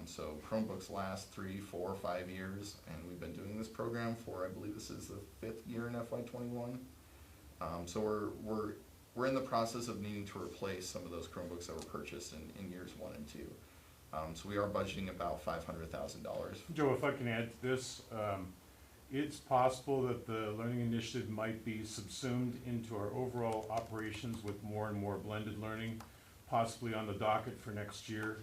So Chromebooks last 3, 4, 5 years, and we've been doing this program for, I believe this is the 5th year in FY21. So we're in the process of needing to replace some of those Chromebooks that were purchased in years 1 and 2. So we are budgeting about $500,000. Joe, if I can add to this, it's possible that the Learning Initiative might be subsumed into our overall operations with more and more blended learning, possibly on the docket for next year.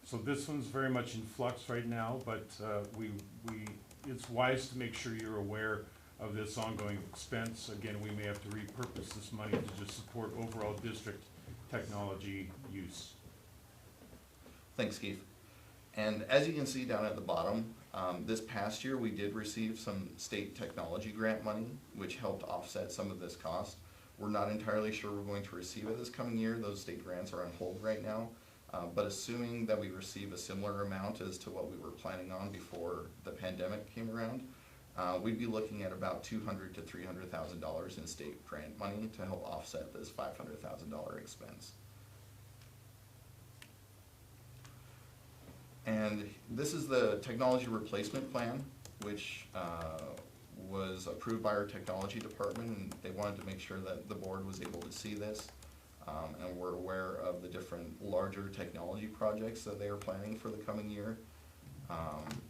So this one's very much in flux right now, but it's wise to make sure you're aware of this ongoing expense. Again, we may have to repurpose this money to just support overall district technology use. Thanks, Keith. And as you can see down at the bottom, this past year we did receive some state technology grant money, which helped offset some of this cost. We're not entirely sure we're going to receive it this coming year. Those state grants are on hold right now. But assuming that we receive a similar amount as to what we were planning on before the pandemic came around, we'd be looking at about $200,000 to $300,000 in state grant money to help offset this $500,000 expense. And And this is the technology replacement plan, which was approved by our technology department, and they wanted to make sure that the board was able to see this. And we're aware of the different larger technology projects that they are planning for the coming year.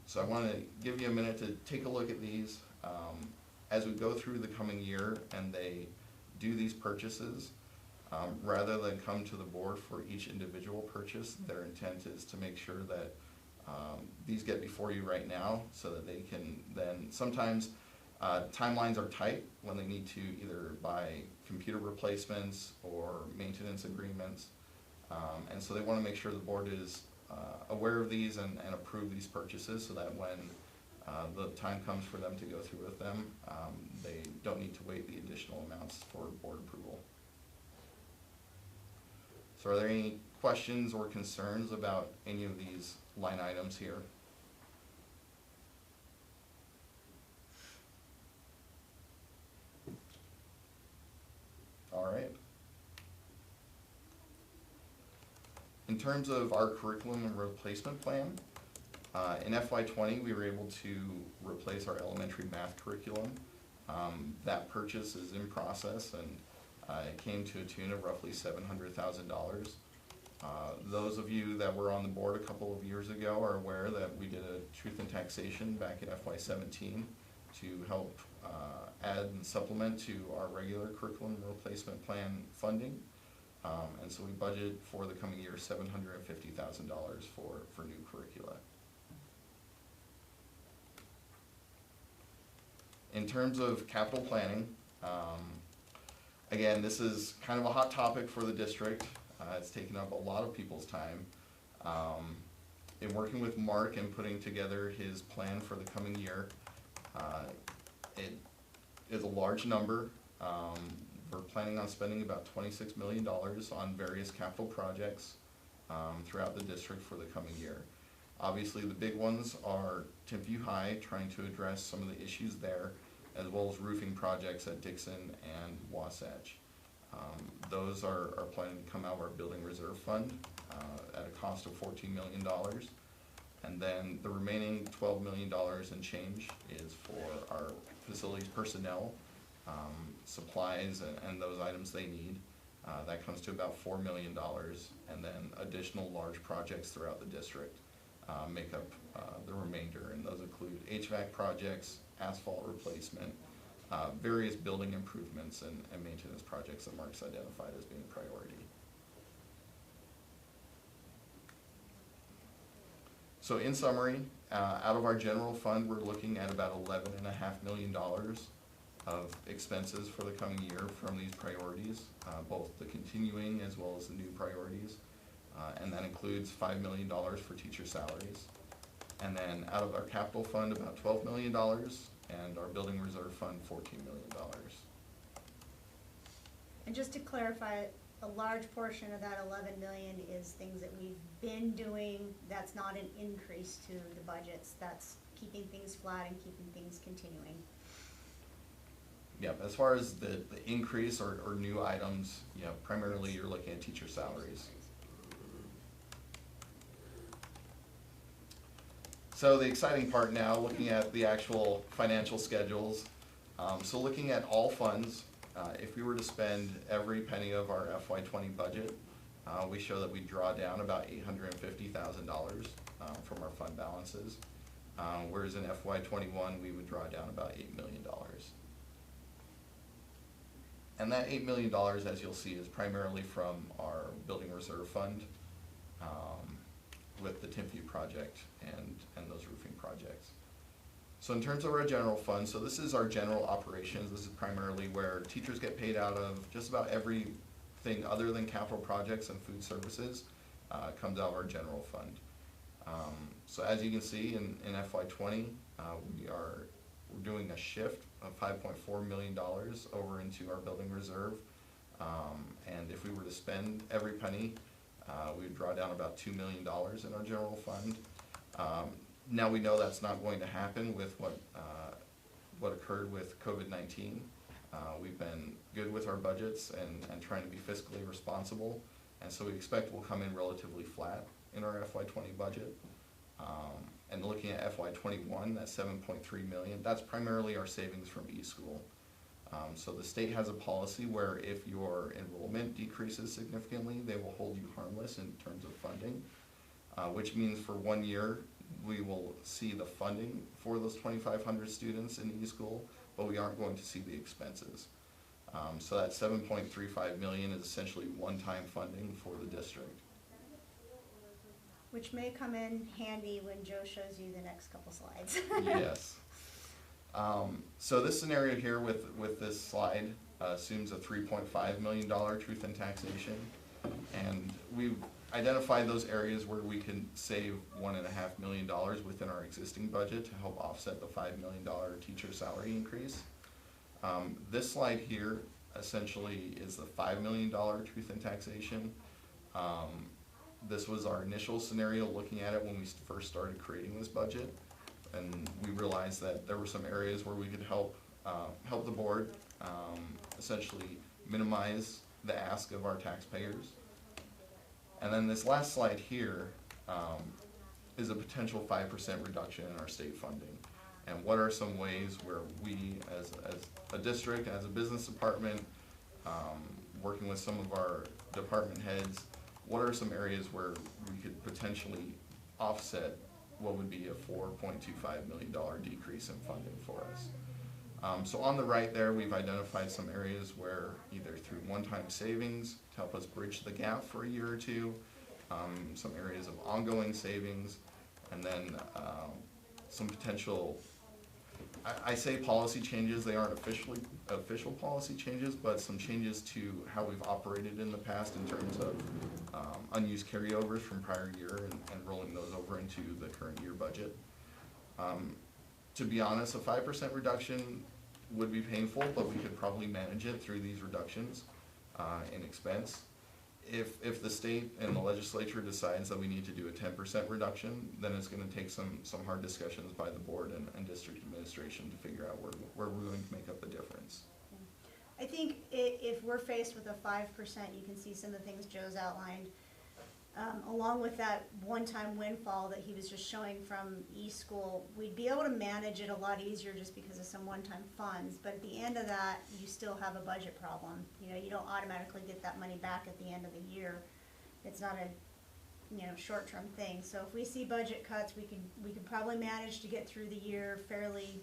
So I want to give you a minute to take a look at these. As we go through the coming year and they do these purchases, rather than come to the board for each individual purchase, their intent is to make sure that these get before you right now so that they can then, sometimes timelines are tight when they need to either buy computer replacements or maintenance agreements. And so they want to make sure the board is aware of these and approve these purchases so that when the time comes for them to go through with them, they don't need to wait the additional amounts for board approval. So are there any questions or concerns about any of these line items here? All right. In terms of our curriculum and replacement plan, in FY20 we were able to replace our elementary math curriculum. That purchase is in process, and it came to a tune of roughly $700,000. Those of you that were on the board a couple of years ago are aware that we did a truth and taxation back in FY17 to help add and supplement to our regular curriculum replacement plan funding. And so we budgeted for the coming year $750,000 for new curricula. In terms of capital planning, again, this is kind of a hot topic for the district. It's taken up a lot of people's time. In working with Mark and putting together his plan for the coming year, it is a large number. We're planning on spending about $26 million on various capital projects throughout the district for the coming year. Obviously, the big ones are Timpview High, trying to address some of the issues there, as well as roofing projects at Dixon and Wasatch. Those are planning to come out of our building reserve fund at a cost of $14 million. And then the remaining $12 million and change is for our facilities personnel, supplies and those items they need. That comes to about $4 million, and then additional large projects throughout the district make up the remainder, and those include HVAC projects, asphalt replacement, various building improvements and maintenance projects that Mark's identified as being a priority. So in summary, out of our general fund, we're looking at about $11.5 million of expenses for the coming year from these priorities, both the continuing as well as the new priorities. And that includes $5 million for teacher salaries. And then out of our capital fund, about $12 million, and our building reserve fund, $14 million. And just to clarify, a large portion of that 11 million is things that we've been doing. That's not an increase to the budgets. That's keeping things flat and keeping things continuing. Yeah, as far as the increase or new items, primarily you're looking at teacher salaries. So the exciting part now, looking at the actual financial schedules. So looking at all funds, if we were to spend every penny of our FY20 budget, we show that we draw down about $850,000 from our fund balances, whereas in FY21 we would draw down about $8 million. And that $8 million, as you'll see, is primarily from our building reserve fund with the Timpview project and those roofing projects. So in terms of our general fund, so this is our general operations. This is primarily where teachers get paid out of. Just about everything other than capital projects and food services comes out of our general fund. So as you can see in FY20, we're doing a shift of $5.4 million over into our building reserve. And if we were to spend every penny, we would draw down about $2 million in our general fund. Now we know that's not going to happen with what occurred with COVID-19. We've been good with our budgets and trying to be fiscally responsible, and so we expect we'll come in relatively flat in our FY20 budget. And looking at FY '21, that's 7.3 million. That's primarily our savings from eSchool. So the state has a policy where if your enrollment decreases significantly, they will hold you harmless in terms of funding, which means for 1 year, we will see the funding for those 2,500 students in eSchool, but we aren't going to see the expenses. So that 7.35 million is essentially one-time funding for the district. Which may come in handy when Joe shows you the next couple slides. Yes. So this scenario here with this slide assumes a $3.5 million truth in taxation. And we've identified those areas where we can save $1.5 million within our existing budget to help offset the $5 million teacher salary increase. This slide here essentially is the $5 million truth in taxation. This was our initial scenario looking at it when we first started creating this budget. And we realized that there were some areas where we could help the board essentially minimize the ask of our taxpayers. And then this last slide here is a potential 5% reduction in our state funding. And what are some ways where we, as a district, as a business department, working with some of our department heads, what are some areas where we could potentially offset what would be a $4.25 million decrease in funding for us? So on the right there, we've identified some areas where either through one-time savings to help us bridge the gap for a year or two, some areas of ongoing savings, and then some potential, I say policy changes, they aren't official policy changes, but some changes to how we've operated in the past in terms of unused carryovers from prior year and rolling those over into the current year budget. To be honest, a 5% reduction would be painful, but we could probably manage it through these reductions in expense. If the state and the legislature decides that we need to do a 10% reduction, then it's gonna take some hard discussions by the board and district administration to figure out where we're going to make up the difference. I think if we're faced with a 5%, you can see some of the things Joe's outlined, along with that one-time windfall that he was just showing from eSchool, we'd be able to manage it a lot easier just because of some one-time funds. But at the end of that, you still have a budget problem. You know, you don't automatically get that money back at the end of the year. It's not a short-term thing. So if we see budget cuts, we can probably manage to get through the year fairly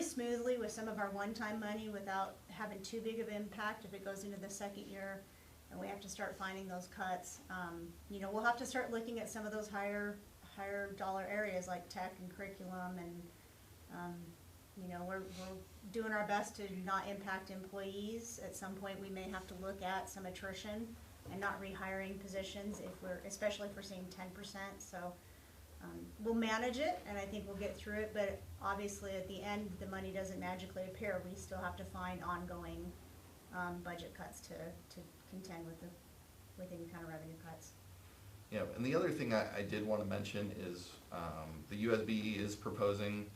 smoothly with some of our one-time money without having too big of impact if it goes into the second year and we have to start finding those cuts. We'll have to start looking at some of those higher dollar areas like tech and curriculum, and we're doing our best to not impact employees. At some point we may have to look at some attrition and not rehiring positions especially if we're seeing 10%. So we'll manage it, and I think we'll get through it, but obviously at the end the money doesn't magically appear. We still have to find ongoing budget cuts to contend with any kind of revenue cuts. Yeah, and the other thing I did want to mention is the USB is proposing,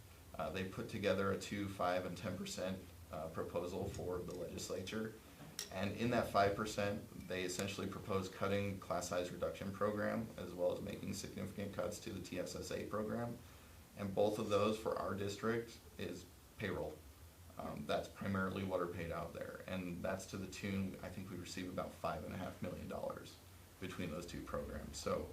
they put together a 2%, 5%, and 10% proposal for the legislature. And in that 5%, they essentially propose cutting class size reduction program as well as making significant cuts to the TSSA program. And both of those for our district is payroll. That's primarily what are paid out there. And that's to the tune, I think we receive about $5.5 million between those two programs. So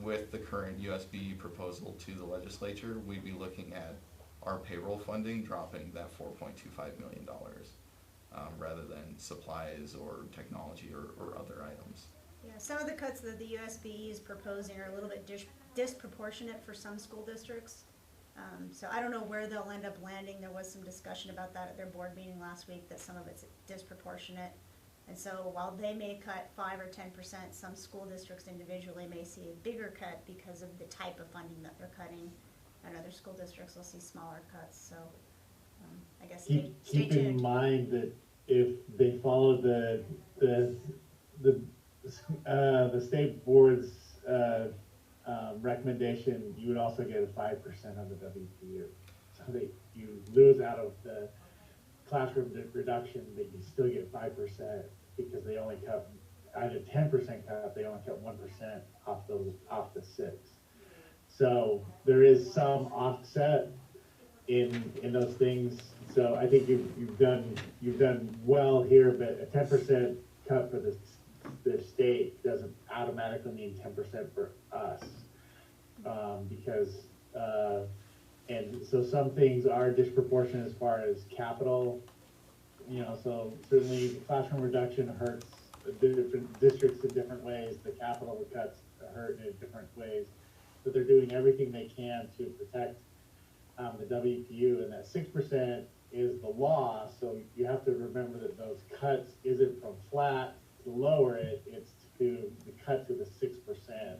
with the current USB proposal to the legislature, we'd be looking at our payroll funding dropping that $4.25 million rather than supplies or technology or other items. Yeah, some of the cuts that the USB is proposing are a little bit disproportionate for some school districts. So I don't know where they'll end up landing. There was some discussion about that at their board meeting last week, that some of it's disproportionate. And so while they may cut 5 or 10%, some school districts individually may see a bigger cut because of the type of funding that they're cutting, and other school districts will see smaller cuts. So I guess stay keep tuned. in mind that if they follow the state board's recommendation, you would also get a 5% on the WPU. So you lose out of the classroom reduction, but you still get 5% because they only cut, out of 10% cut, they only cut 1% off the 6. So there is some offset in those things. So I think you've done well here, but a 10% cut for the state doesn't automatically mean 10% for us. Because, and so some things are disproportionate as far as capital, you know, so certainly classroom reduction hurts different districts in different ways, the capital cuts hurt in different ways, but they're doing everything they can to protect the WPU, and that 6% is the law, so you have to remember that those cuts isn't from flat to lower it, it's to the cut to the 6%.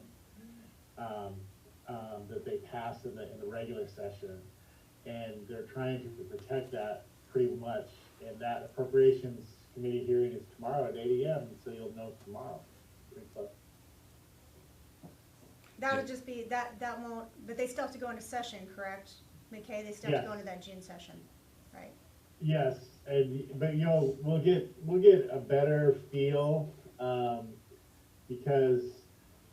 That they passed in the regular session, and they're trying to protect that pretty much. And that appropriations committee hearing is tomorrow at 8 a.m. So you'll know tomorrow. That would just be, that won't, but they still have to go into session, correct? McKay, they still have to go Yes. into that June session, right? Yes, but you know, we'll get a better feel, because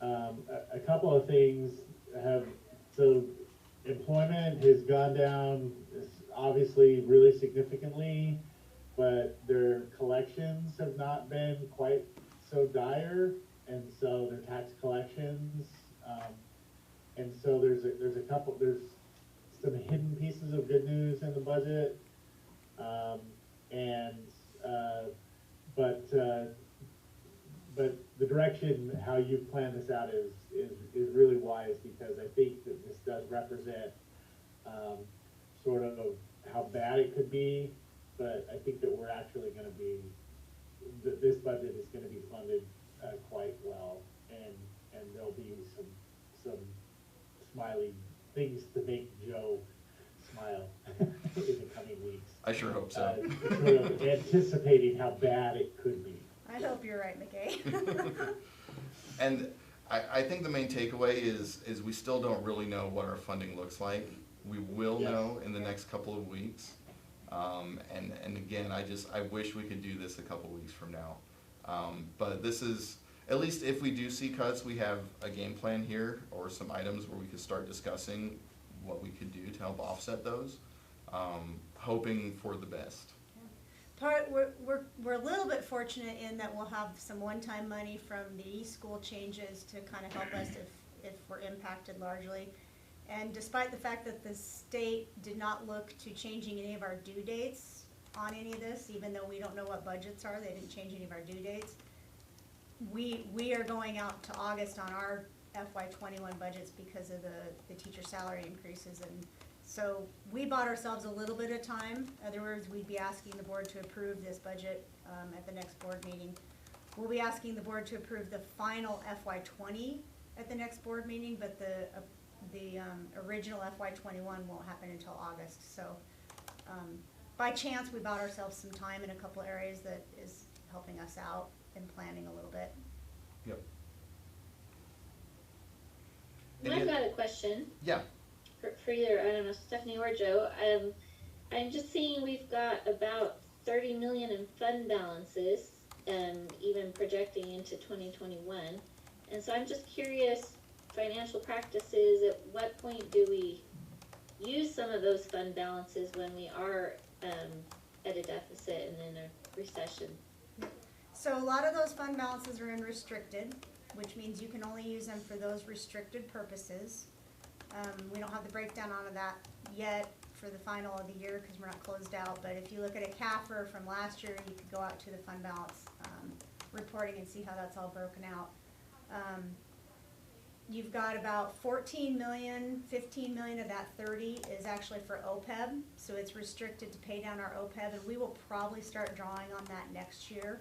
a couple of things have, so employment has gone down obviously really significantly, but their collections have not been quite so dire, and so their tax collections, and so there's some hidden pieces of good news in the budget, but the direction how you plan this out is really wise, because I think that this does represent sort of how bad it could be, but I think that we're actually going to be, this budget is going to be funded quite well, and there'll be some smiley things to make Joe smile in the coming weeks. I sure hope so. Sort of anticipating how bad it could be. I hope you're right, McKay. And I think the main takeaway is we still don't really know what our funding looks like. We will Yes. know in the next couple of weeks. And again, I wish we could do this a couple weeks from now. But this is, at least if we do see cuts, we have a game plan here, or some items where we could start discussing what we could do to help offset those, hoping for the best. We're a little bit fortunate in that we'll have some one-time money from the school changes to kind of help us if we're impacted largely. And despite the fact that the state did not look to changing any of our due dates on any of this, even though we don't know what budgets are, they didn't change any of our due dates. We are going out to August on our FY21 budgets because of the teacher salary increases, and so we bought ourselves a little bit of time. In other words, we'd be asking the board to approve this budget at the next board meeting. We'll be asking the board to approve the final FY20 at the next board meeting, but the original FY21 won't happen until August. So by chance, we bought ourselves some time in a couple areas that is helping us out in planning a little bit. Yep. I've got a question. Yeah. For either, I don't know, Stephanie or Joe. I'm just seeing we've got about 30 million in fund balances, even projecting into 2021. And so I'm just curious, financial practices, at what point do we use some of those fund balances when we are at a deficit and in a recession? So a lot of those fund balances are in restricted, which means you can only use them for those restricted purposes. We don't have the breakdown on that yet for the final of the year because we're not closed out, but if you look at a CAFR from last year, you could go out to the fund balance reporting and see how that's all broken out. You've got about 14 million, 15 million of that 30 is actually for OPEB, so it's restricted to pay down our OPEB, and we will probably start drawing on that next year.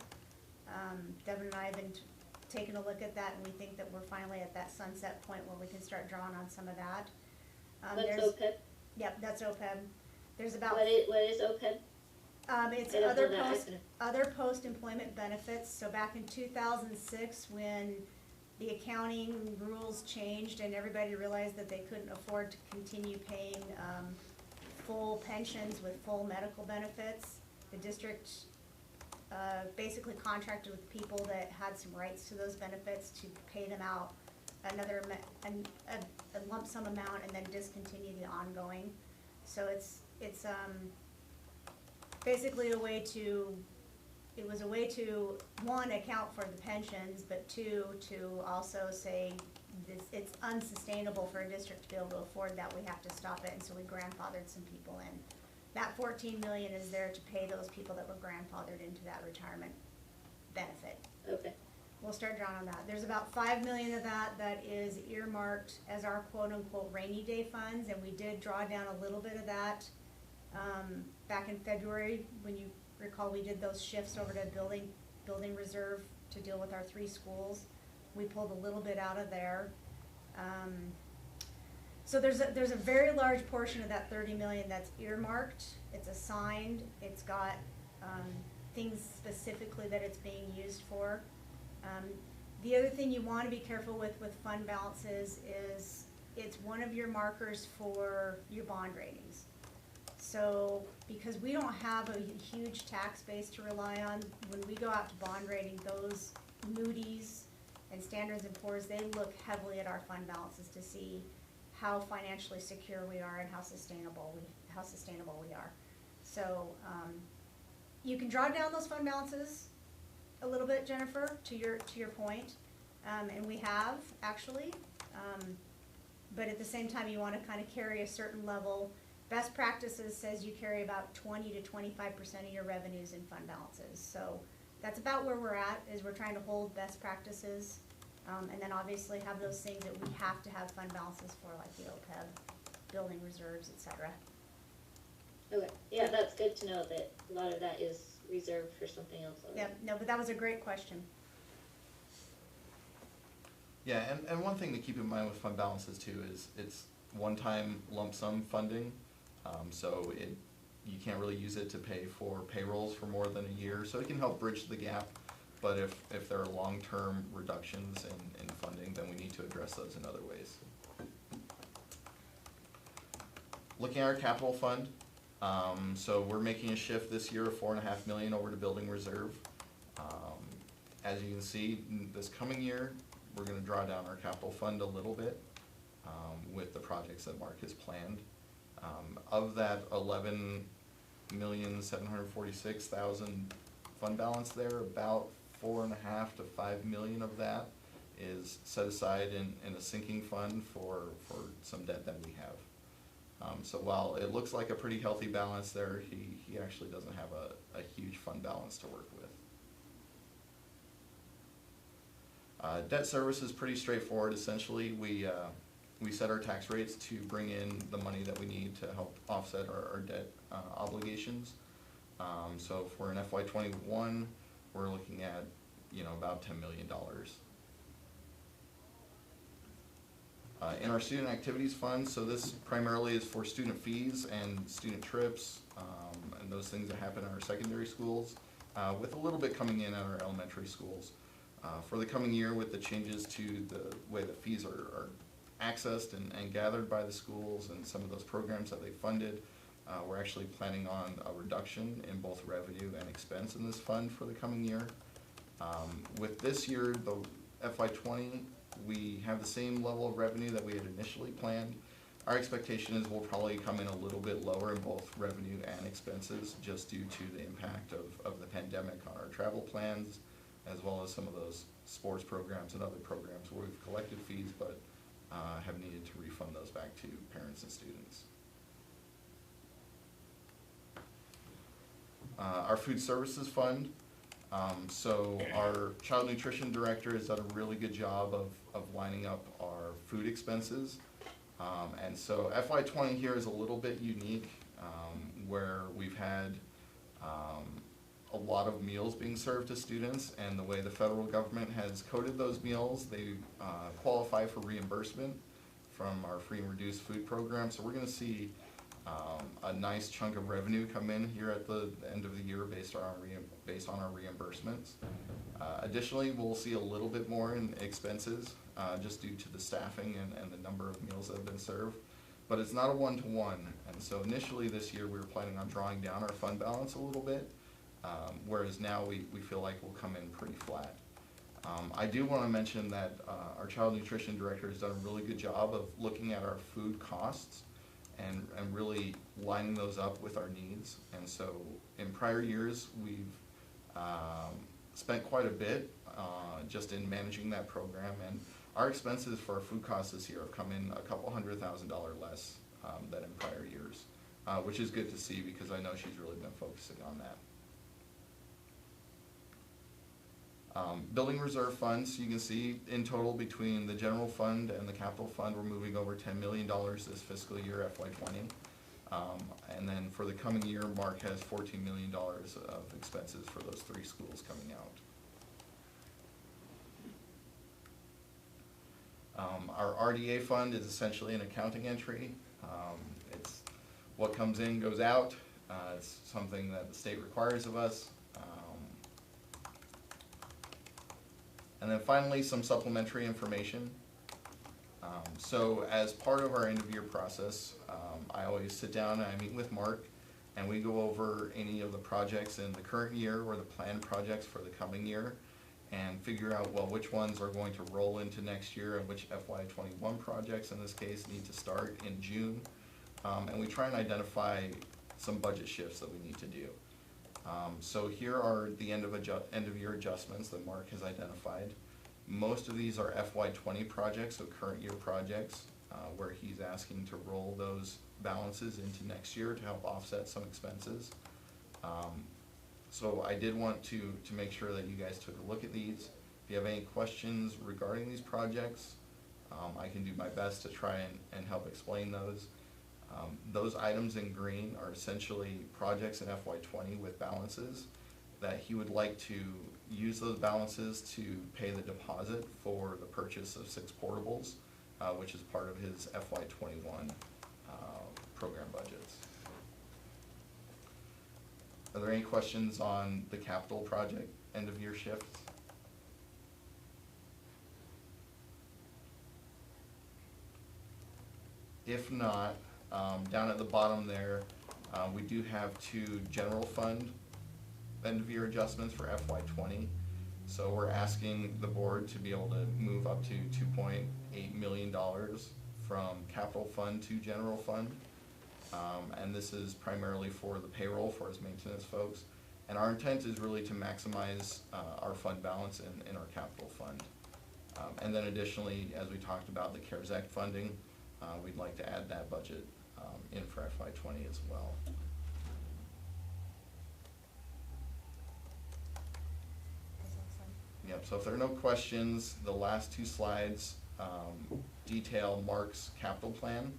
Devin and I have been taking a look at that, and we think that we're finally at that sunset point where we can start drawing on some of that. What's OPEB? Yep, that's OPEB. There's about What is OPEB? it's I don't know that. other post-employment benefits. So back in 2006, when the accounting rules changed and everybody realized that they couldn't afford to continue paying full pensions with full medical benefits, the district basically contracted with people that had some rights to those benefits to pay them out another, a lump sum amount and then discontinue the ongoing. So it's basically a way to, it was a way to, one, account for the pensions, but two, to also say this, it's unsustainable for a district to be able to afford that, we have to stop it, and so we grandfathered some people in. That 14 million is there to pay those people that were grandfathered into that retirement benefit. Okay, We'll start drawing on that. There's about 5 million of that is earmarked as our quote-unquote rainy day funds, and we did draw down a little bit of that back in February. When you recall, we did those shifts over to building reserve to deal with our 3 schools. We pulled a little bit out of there. So there's a very large portion of that 30 million that's earmarked. It's assigned. It's got things specifically that it's being used for. The other thing you want to be careful with fund balances is it's one of your markers for your bond ratings. So because we don't have a huge tax base to rely on, when we go out to bond rating, those Moody's and Standards & Poor's, they look heavily at our fund balances to see how financially secure we are and how sustainable we are. So you can draw down those fund balances a little bit, Jennifer, to your point, and we have actually, but at the same time you want to kind of carry a certain level. Best practices says you carry about 20 to 25% of your revenues in fund balances. So that's about where we're at, is we're trying to hold best practices, and then obviously have those things that we have to have fund balances for, like the OPEB, building reserves, etc. okay, yeah, that's good to know that a lot of that is reserved for something else. Yeah, no, but that was a great question. Yeah, and one thing to keep in mind with fund balances too is it's one-time lump sum funding. So you can't really use it to pay for payrolls for more than a year. So it can help bridge the gap. But if there are long-term reductions in funding, then we need to address those in other ways. Looking at our capital fund, so we're making a shift this year of $4.5 million over to building reserve. As you can see, this coming year, we're going to draw down our capital fund a little bit with the projects that Mark has planned. Of that 11,746,000 fund balance there, about 4.5 to 5 million of that is set aside in a sinking fund for some debt that we have. So while it looks like a pretty healthy balance there, he actually doesn't have a huge fund balance to work with. Debt service is pretty straightforward. Essentially, we set our tax rates to bring in the money that we need to help offset our debt obligations. So if we're in FY21, we're looking at about $10 million. In our student activities fund, so this primarily is for student fees and student trips and those things that happen in our secondary schools, with a little bit coming in at our elementary schools. For the coming year, with the changes to the way that fees are accessed and gathered by the schools and some of those programs that they funded, we're actually planning on a reduction in both revenue and expense in this fund for the coming year. With this year, the FY20, we have the same level of revenue that we had initially planned. Our expectation is we'll probably come in a little bit lower in both revenue and expenses, just due to the impact of the pandemic on our travel plans, as well as some of those sports programs and other programs where we've collected fees but have needed to refund those back to parents and students. Our food services fund, so our child nutrition director has done a really good job of lining up our food expenses. And so FY20 here is a little bit unique, where we've had a lot of meals being served to students, and the way the federal government has coded those meals, they qualify for reimbursement from our free and reduced food program. So we're going to see a nice chunk of revenue come in here at the end of the year based on our reimbursements. Additionally, we'll see a little bit more in expenses just due to the staffing and the number of meals that have been served. But it's not a one-to-one, and so initially this year we were planning on drawing down our fund balance a little bit, whereas now we feel like we'll come in pretty flat. I do want to mention that our child nutrition director has done a really good job of looking at our food costs and really lining those up with our needs. And so in prior years, we've spent quite a bit just in managing that program, and our expenses for our food costs this year have come in a couple $100,000 less than in prior years, which is good to see because I know she's really been focusing on that. Building reserve funds, you can see in total between the general fund and the capital fund, we're moving over $10 million this fiscal year, FY20. And then for the coming year, Mark has $14 million of expenses for those 3 schools coming out. Our RDA fund is essentially an accounting entry. It's what comes in goes out. It's something that the state requires of us. And then finally, some supplementary information. So as part of our end of year process, I always sit down and I meet with Mark and we go over any of the projects in the current year or the planned projects for the coming year and figure out, well, which ones are going to roll into next year and which FY21 projects in this case need to start in June. And we try and identify some budget shifts that we need to do. So here are the end of year adjustments that Mark has identified. Most of these are FY20 projects, so current year projects, where he's asking to roll those balances into next year to help offset some expenses. So I did want to make sure that you guys took a look at these. If you have any questions regarding these projects, I can do my best to try and help explain those. Those items in green are essentially projects in FY20 with balances that he would like to use those balances to pay the deposit for the purchase of 6 portables, which is part of his FY21 program budgets. Are there any questions on the capital project end of year shifts? If not, down at the bottom there, we do have 2 general fund end of year adjustments for FY20. So we're asking the board to be able to move up to $2.8 million from capital fund to general fund. And this is primarily for the payroll for his maintenance folks. And our intent is really to maximize our fund balance in our capital fund. And then additionally, as we talked about the CARES Act funding, we'd like to add that budget in for FY20 as well. Yep, so if there are no questions, the last 2 slides detail Mark's capital plan.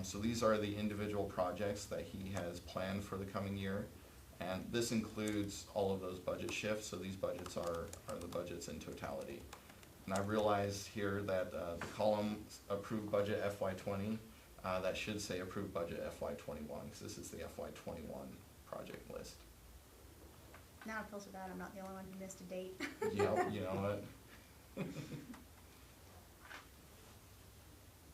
So these are the individual projects that he has planned for the coming year. And this includes all of those budget shifts, so these budgets are the budgets in totality. And I realize here that the column approved budget FY20, that should say approved budget FY21, because this is the FY21 project list. Now I feel so bad, I'm not the only one who missed a date. Yep, you know what?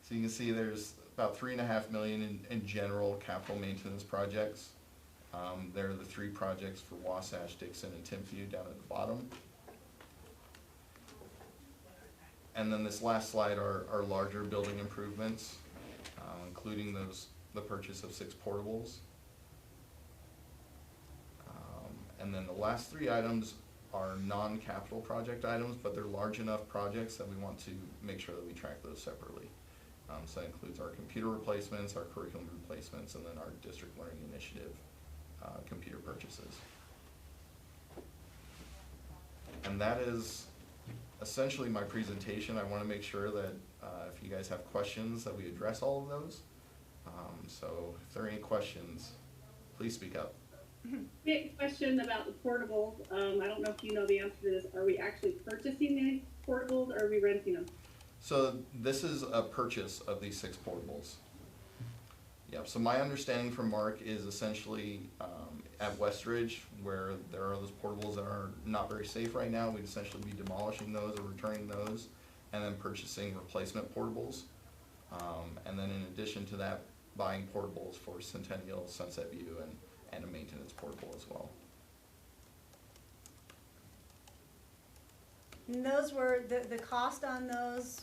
So you can see there's about $3.5 million in general capital maintenance projects. There are the 3 projects for Wasatch, Dixon, and Timpview down at the bottom. And then this last slide are larger building improvements, including the purchase of 6 portables. And then the last 3 items are non-capital project items, but they're large enough projects that we want to make sure that we track those separately. So that includes our computer replacements, our curriculum replacements, and then our district learning initiative computer purchases. And that is essentially my presentation. I want to make sure that if you guys have questions that we address all of those. So if there are any questions, please speak up. We had a question about the portables. I don't know if you know the answer to this. Are we actually purchasing these portables or are we renting them? So this is a purchase of these 6 portables. Yeah, so my understanding from Mark is essentially at Westridge, where there are those portables that are not very safe right now, we'd essentially be demolishing those or returning those and then purchasing replacement portables. And then in addition to that, buying portables for Centennial, Sunset View, and a maintenance portable as well. And those were, the cost on those,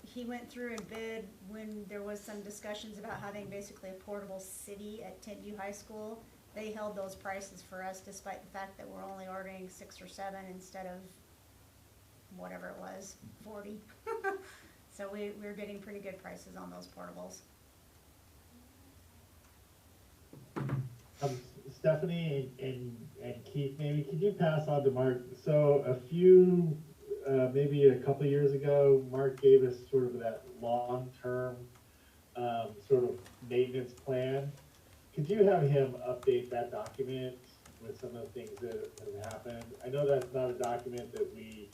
he went through and bid when there was some discussions about having basically a portable city at Tenview High School. They held those prices for us despite the fact that we're only ordering 6 or 7 instead of whatever it was, 40. So we're getting pretty good prices on those portables. Stephanie and Keith, maybe could you pass on to Mark? So a few, maybe a couple years ago, Mark gave us sort of that long-term sort of maintenance plan. Could you have him update that document with some of the things that have happened? I know that's not a document that we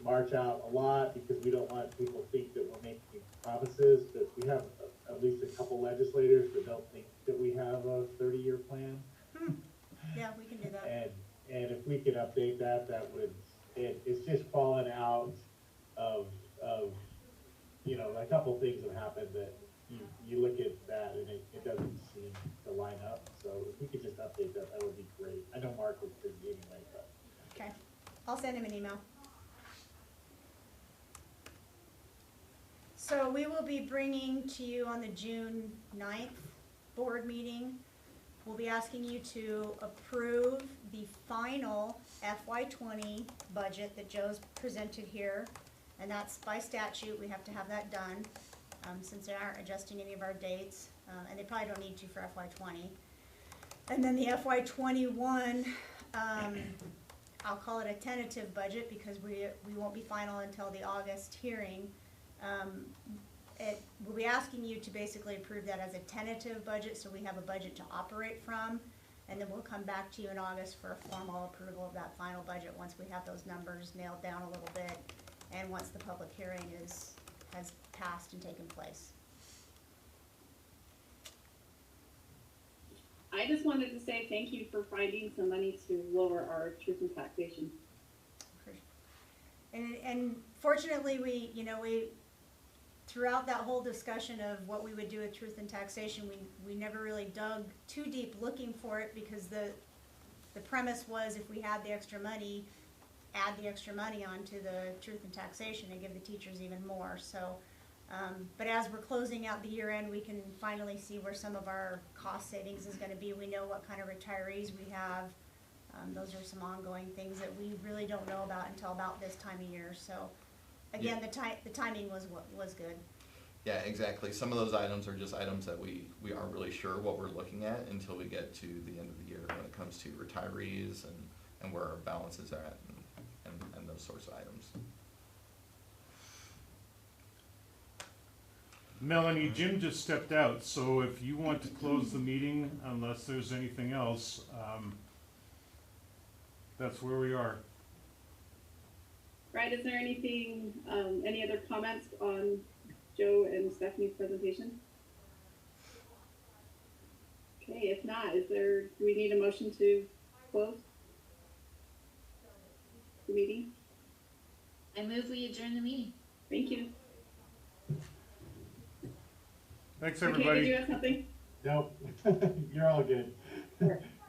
march out a lot because we don't want people to think that we're making promises, but we have at least a couple legislators that don't think that we have a 30-year plan. Yeah, we can do that. And if we could update that, that would, it's just fallen out of, you know, a couple things have happened that you look at that and it doesn't seem to line up. So if we could just update that, that would be great. I know Mark was busy anyway, but. Okay, I'll send him an email. So we will be bringing to you on the June 9th board meeting, we'll be asking you to approve the final FY20 budget that Joe's presented here. And that's by statute, we have to have that done, since they aren't adjusting any of our dates, and they probably don't need to for FY20. And then the FY21, I'll call it a tentative budget because we won't be final until the August hearing. We'll be asking you to basically approve that as a tentative budget so we have a budget to operate from, and then we'll come back to you in August for a formal approval of that final budget once we have those numbers nailed down a little bit and once the public hearing has passed and taken place. I just wanted to say thank you for finding some money to lower our truth and taxation. And fortunately, we throughout that whole discussion of what we would do with truth and taxation, we never really dug too deep looking for it because the premise was if we had the extra money, add the extra money onto the truth and taxation and give the teachers even more. So, but as we're closing out the year end, we can finally see where some of our cost savings is going to be. We know what kind of retirees we have. Those are some ongoing things that we really don't know about until about this time of year. So, again, the timing was good. Yeah, exactly. Some of those items are just items that we aren't really sure what we're looking at until we get to the end of the year when it comes to retirees and where our balances are at and those sorts of items. Melanie, Jim just stepped out, so if you want to close the meeting, unless there's anything else, that's where we are. Right, is there anything, any other comments on Joe and Stephanie's presentation? Okay, if not, do we need a motion to close the meeting? I move we adjourn the meeting. Thank you. Thanks, Okay, everybody. did you have something? Nope, you're all good.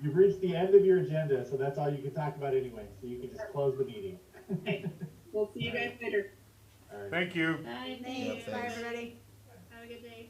You've reached the end of your agenda, so that's all you can talk about anyway, so you can just close the meeting. Okay, we'll see you guys later. All right. Thank you. Bye. Thanks. Bye, thanks. everybody. Have a good day.